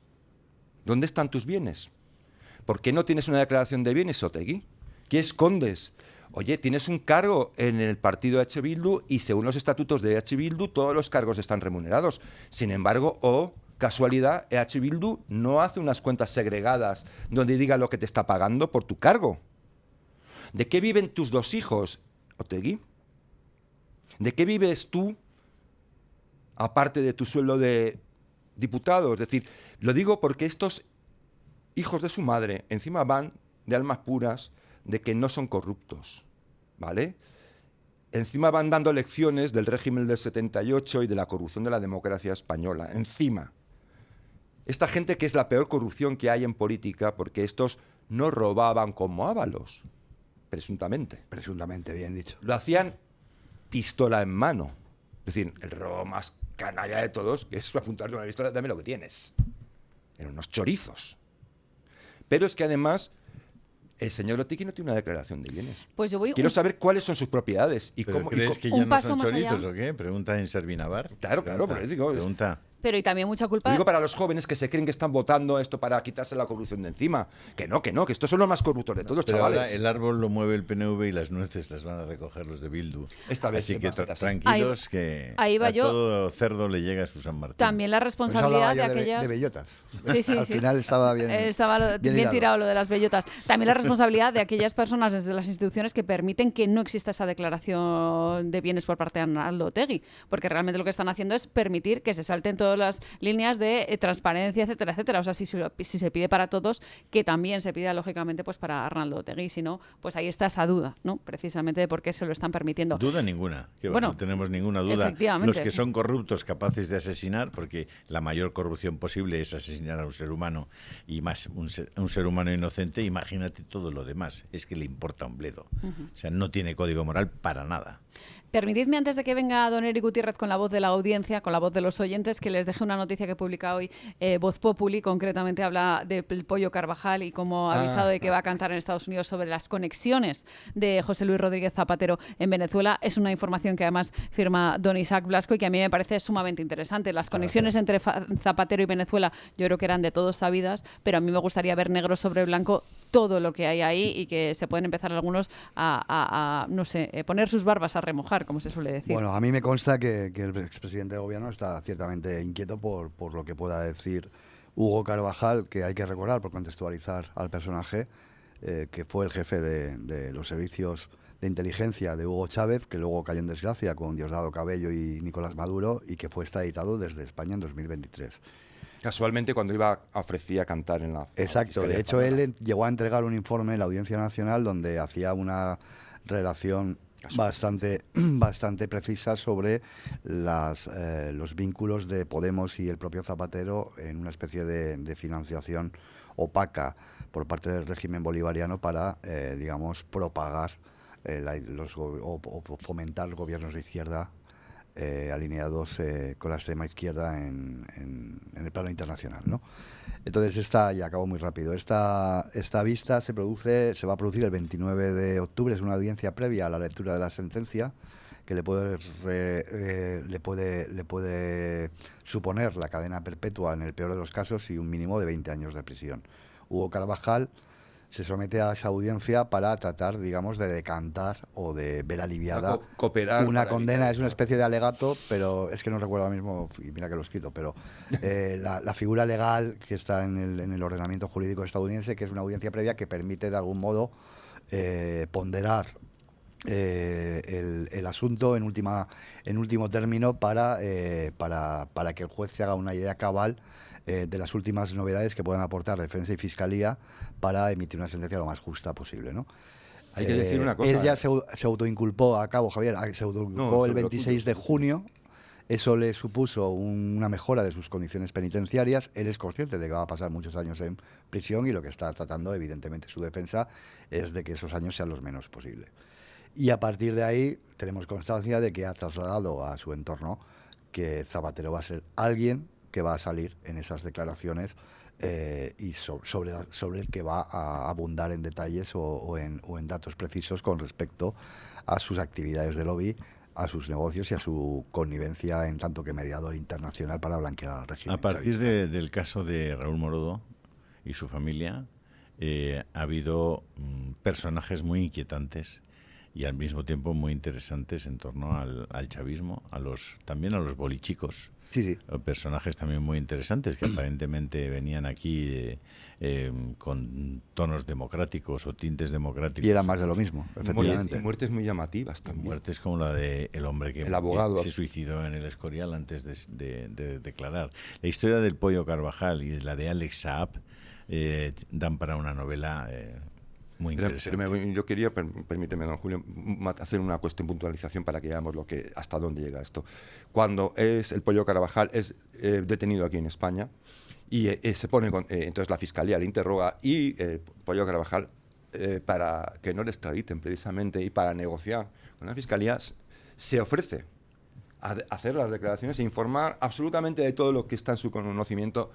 ¿Dónde están tus bienes? ¿Por qué no tienes una declaración de bienes, Otegi? ¿Qué escondes? Oye, tienes un cargo en el partido H. Bildu y según los estatutos de H. Bildu todos los cargos están remunerados. Sin embargo, casualidad, H. Bildu no hace unas cuentas segregadas donde diga lo que te está pagando por tu cargo. ¿De qué viven tus 2 hijos, Otegi? ¿De qué vives tú, aparte de tu sueldo de diputado? Es decir, lo digo porque estos hijos de su madre encima van de almas puras, de que no son corruptos, ¿vale? Encima van dando lecciones del régimen del 78 y de la corrupción de la democracia española. Encima. Esta gente que es la peor corrupción que hay en política, porque estos no robaban como Ábalos, presuntamente. Presuntamente, bien dicho. Lo hacían pistola en mano. Es decir, el robo más canalla de todos, que es apuntarle una pistola, dame lo que tienes. Eran unos chorizos. Pero es que además... El señor Otegi no tiene una declaración de bienes. Pues yo Quiero saber cuáles son sus propiedades. Y ¿Pero cómo, crees que ya no son chorizos o qué? Pregunta en Servinavar. Claro, pero digo... Pregunta. Pero y también mucha culpa... Digo para los jóvenes que se creen que están votando esto para quitarse la corrupción de encima. Que no, que estos son los más corruptos de todos, pero chavales. Ahora el árbol lo mueve el PNV y las nueces las van a recoger los de Bildu. Esta vez así que tranquilos, que ahí va todo cerdo le llega a su San Martín. También la responsabilidad de aquellas... De bellotas. Sí. Al final estaba bien... Estaba bien tirado lo de las bellotas. También la responsabilidad de aquellas personas desde las instituciones que permiten que no exista esa declaración de bienes por parte de Arnaldo Otegi. Porque realmente lo que están haciendo es permitir que se salten todas las líneas de transparencia, etcétera, etcétera. O sea, si se pide para todos, que también se pida, lógicamente, pues para Arnaldo Otegi. Si no, pues ahí está esa duda, ¿no? Precisamente de por qué se lo están permitiendo. Duda ninguna. Bueno, no tenemos ninguna duda. Efectivamente. Los que son corruptos, capaces de asesinar, porque la mayor corrupción posible es asesinar a un ser humano, y más un ser humano inocente, imagínate todo lo demás. Es que le importa un bledo. O sea, no tiene código moral para nada. Permitidme, antes de que venga don Eric Gutiérrez con la voz de la audiencia, con la voz de los oyentes, que les deje una noticia que publica hoy Voz Populi. Concretamente habla del Pollo Carvajal y cómo ha avisado de que va a cantar en Estados Unidos sobre las conexiones de José Luis Rodríguez Zapatero en Venezuela. Es una información que además firma don Isaac Blasco y que a mí me parece sumamente interesante. Las conexiones entre Zapatero y Venezuela yo creo que eran de todos sabidas, pero a mí me gustaría ver negro sobre blanco todo lo que hay ahí y que se pueden empezar algunos a no sé, poner sus barbas a remojar, como se suele decir. Bueno, a mí me consta que el expresidente de gobierno está ciertamente inquieto por lo que pueda decir Hugo Carvajal, que hay que recordar, por contextualizar al personaje, que fue el jefe de los servicios de inteligencia de Hugo Chávez, que luego cayó en desgracia con Diosdado Cabello y Nicolás Maduro, y que fue extraditado desde España en 2023. Casualmente cuando ofrecía cantar en la Exacto, Fiscalía de hecho Española. él llegó a entregar un informe en la Audiencia Nacional donde hacía una relación bastante precisa sobre los vínculos de Podemos y el propio Zapatero en una especie de financiación opaca por parte del régimen bolivariano para, digamos, propagar o fomentar gobiernos de izquierda alineados con la extrema izquierda en el plano internacional, ¿no? Entonces y acabo muy rápido, esta vista se va a producir el 29 de octubre, es una audiencia previa a la lectura de la sentencia que le puede suponer la cadena perpetua en el peor de los casos y un mínimo de 20 años de prisión. Hugo Carvajal se somete a esa audiencia para tratar, digamos, de decantar o de ver aliviada cooperar una para condena. evitar Es una especie de alegato, pero es que no recuerdo ahora mismo, y mira que lo he escrito, pero la figura legal que está en el ordenamiento jurídico estadounidense, que es una audiencia previa que permite de algún modo ponderar el asunto en último término para que el juez se haga una idea cabal de las últimas novedades que puedan aportar defensa y fiscalía para emitir una sentencia lo más justa posible, ¿no? Hay que decir una cosa. Él ya se autoinculpó, Javier, se autoinculpó el 26 de junio. Eso le supuso una mejora de sus condiciones penitenciarias. Él es consciente de que va a pasar muchos años en prisión y lo que está tratando, evidentemente, su defensa es de que esos años sean los menos posible. Y a partir de ahí tenemos constancia de que ha trasladado a su entorno que Zapatero va a ser alguien que va a salir en esas declaraciones y sobre el que va a abundar en detalles o en datos precisos con respecto a sus actividades de lobby, a sus negocios y a su connivencia en tanto que mediador internacional para blanquear al régimen. A partir del caso de Raúl Morodo y su familia, ha habido personajes muy inquietantes y al mismo tiempo muy interesantes en torno al chavismo, también a los bolichicos. Sí. Personajes también muy interesantes que aparentemente venían aquí con tonos democráticos o tintes democráticos. Y era más de lo mismo, efectivamente. Y muertes muy llamativas también. Muertes como la de el hombre que se suicidó en el Escorial antes de declarar. La historia del Pollo Carvajal y la de Alex Saab dan para una novela muy interesante. Pero yo quería, permíteme, don Julio, hacer una puntualización para que veamos hasta dónde llega esto. Cuando el Pollo Carvajal es detenido aquí en España y se pone entonces la Fiscalía le interroga y Pollo Carvajal, para que no le extraditen precisamente y para negociar con la Fiscalía, se ofrece a hacer las declaraciones e informar absolutamente de todo lo que está en su conocimiento.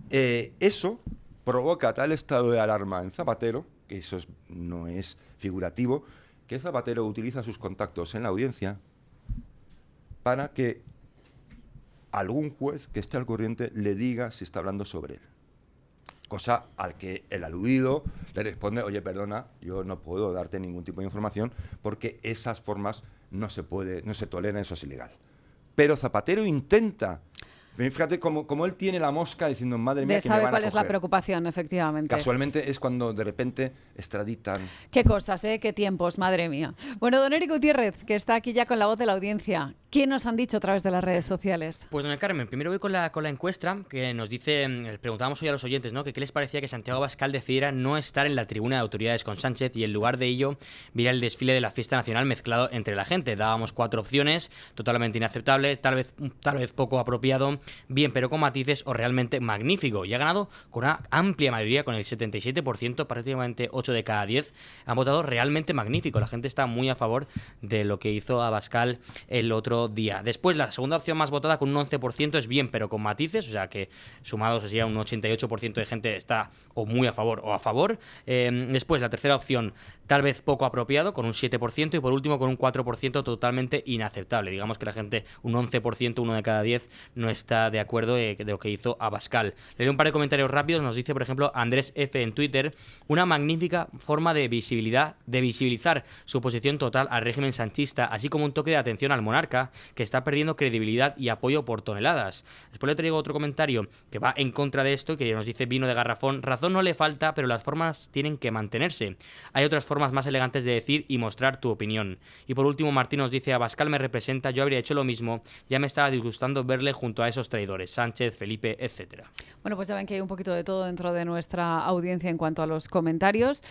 Eso provoca tal estado de alarma en Zapatero, que eso no es figurativo, que Zapatero utiliza sus contactos en la audiencia para que algún juez que esté al corriente le diga si está hablando sobre él. Cosa al que el aludido le responde: oye, perdona, yo no puedo darte ningún tipo de información porque esas formas no se toleran, eso es ilegal. Pero Zapatero intenta. Fíjate cómo él tiene la mosca diciendo: madre mía, que me van a sabe cuál es la coger. preocupación, efectivamente. Casualmente es cuando de repente extraditan. Qué cosas, qué tiempos, madre mía. Bueno, don Eric Gutiérrez, que está aquí ya con la voz de la audiencia. ¿Qué nos han dicho a través de las redes sociales? Pues doña Carmen, primero voy con la encuesta que nos dice, preguntábamos hoy a los oyentes, ¿no? Que qué les parecía que Santiago Abascal decidiera no estar en la tribuna de autoridades con Sánchez y en lugar de ello viera el desfile de la fiesta nacional mezclado entre la gente. Dábamos 4 opciones: totalmente inaceptable, tal vez poco apropiado, bien pero con matices o realmente magnífico. Y ha ganado con una amplia mayoría, con el 77%, prácticamente 8 de cada 10 han votado realmente magnífico. La gente está muy a favor de lo que hizo Abascal el otro día. Después, la segunda opción más votada, con un 11%, es bien pero con matices, o sea que sumados sería un 88% de gente está o muy a favor o a favor. Después, la tercera opción, tal vez poco apropiado, con un 7%, y por último con un 4% totalmente inaceptable. Digamos que la gente, un 11%, 1 de cada 10, no está de acuerdo de lo que hizo Abascal. Leeré un par de comentarios rápidos. Nos dice, por ejemplo, Andrés F. en Twitter: una magnífica forma de visibilizar su oposición total al régimen sanchista, así como un toque de atención al monarca, que está perdiendo credibilidad y apoyo por toneladas. Después le traigo otro comentario que va en contra de esto, que nos dice Vino de Garrafón: razón no le falta, pero las formas tienen que mantenerse. Hay otras formas más elegantes de decir y mostrar tu opinión. Y por último, Martín nos dice: Abascal me representa, yo habría hecho lo mismo, ya me estaba disgustando verle junto a esos traidores, Sánchez, Felipe, etcétera. Bueno, pues ya ven que hay un poquito de todo dentro de nuestra audiencia en cuanto a los comentarios.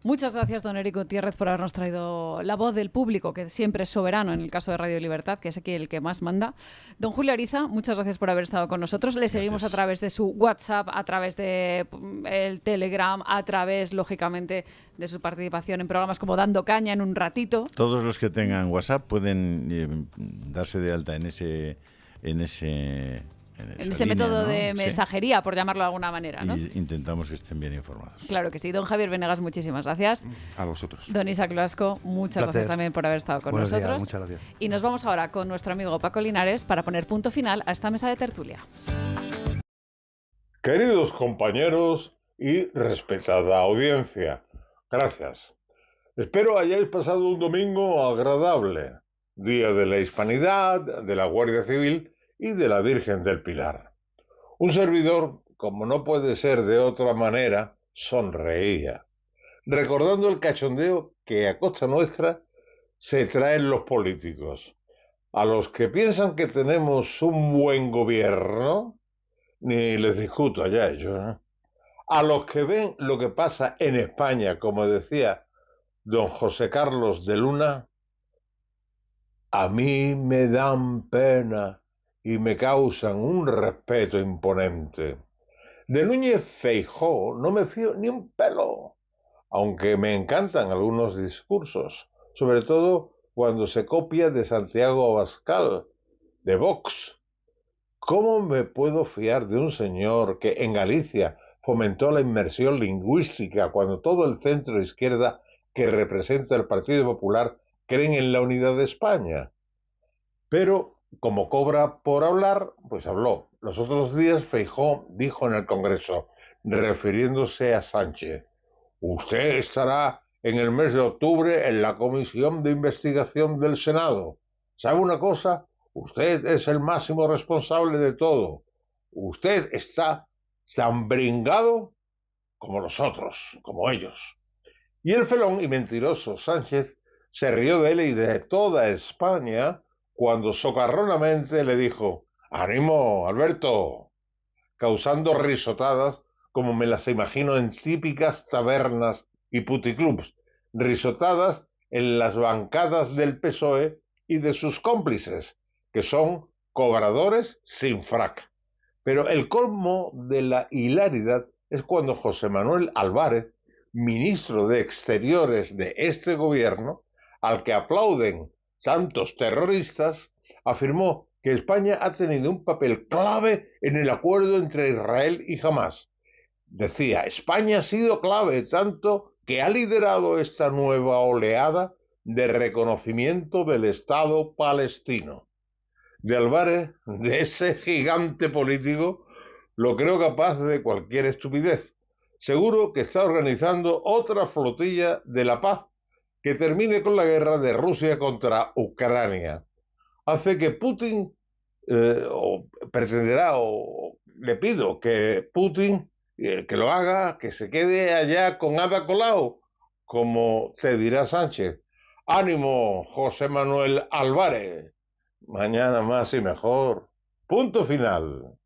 Muchas gracias, don Eric Gutiérrez, por habernos traído la voz del público, que siempre es soberano en el caso de Radio Libertad, que es aquí el que más manda. Don Julio Ariza, muchas gracias por haber estado con nosotros. Le seguimos a través de su WhatsApp, a través de el Telegram, a través, lógicamente, de su participación en programas como Dando Caña en un ratito. Todos los que tengan WhatsApp pueden darse de alta en ese línea, método, ¿no? de mensajería, por llamarlo de alguna manera, ¿no? Y intentamos que estén bien informados. Claro que sí. Don Javier Venegas, muchísimas gracias. A vosotros. Don Isaac Loasco, muchas gracias también por haber estado con Buenos nosotros. días, muchas gracias. Y nos vamos ahora con nuestro amigo Paco Linares para poner punto final a esta mesa de tertulia. Queridos compañeros y respetada audiencia, gracias. Espero hayáis pasado un domingo agradable, Día de la Hispanidad, de la Guardia Civil y de la Virgen del Pilar. Un servidor, como no puede ser de otra manera, sonreía, recordando el cachondeo que a costa nuestra se traen los políticos. A los que piensan que tenemos un buen gobierno, ni les discuto allá ellos, ¿eh? A los que ven lo que pasa en España, como decía don José Carlos de Luna, a mí me dan pena y me causan un respeto imponente. De Núñez Feijóo no me fío ni un pelo, aunque me encantan algunos discursos, sobre todo cuando se copia de Santiago Abascal, de Vox. ¿Cómo me puedo fiar de un señor que en Galicia fomentó la inmersión lingüística cuando todo el centro izquierda que representa el Partido Popular creen en la unidad de España? Pero como cobra por hablar, pues habló. Los otros días Feijóo dijo en el Congreso, refiriéndose a Sánchez: usted estará en el mes de octubre en la comisión de investigación del Senado. ¿Sabe una cosa? Usted es el máximo responsable de todo. Usted está tan bringado como los otros, como ellos. Y el felón y mentiroso Sánchez se rió de él y de toda España cuando socarronamente le dijo: ¡ánimo, Alberto!, causando risotadas como me las imagino en típicas tabernas y puticlubs, risotadas en las bancadas del PSOE y de sus cómplices, que son cobradores sin frac. Pero el colmo de la hilaridad es cuando José Manuel Álvarez, ministro de Exteriores de este gobierno, al que aplauden tantos terroristas, afirmó que España ha tenido un papel clave en el acuerdo entre Israel y Hamás. Decía, España ha sido clave tanto que ha liderado esta nueva oleada de reconocimiento del Estado palestino. De Álvarez, de ese gigante político, lo creo capaz de cualquier estupidez. Seguro que está organizando otra flotilla de la paz que termine con la guerra de Rusia contra Ucrania. Hace que Putin, pretenderá, o le pido que Putin, que lo haga, que se quede allá con Ada Colau, como te dirá Sánchez. Ánimo, José Manuel Álvarez. Mañana más y mejor. Punto final.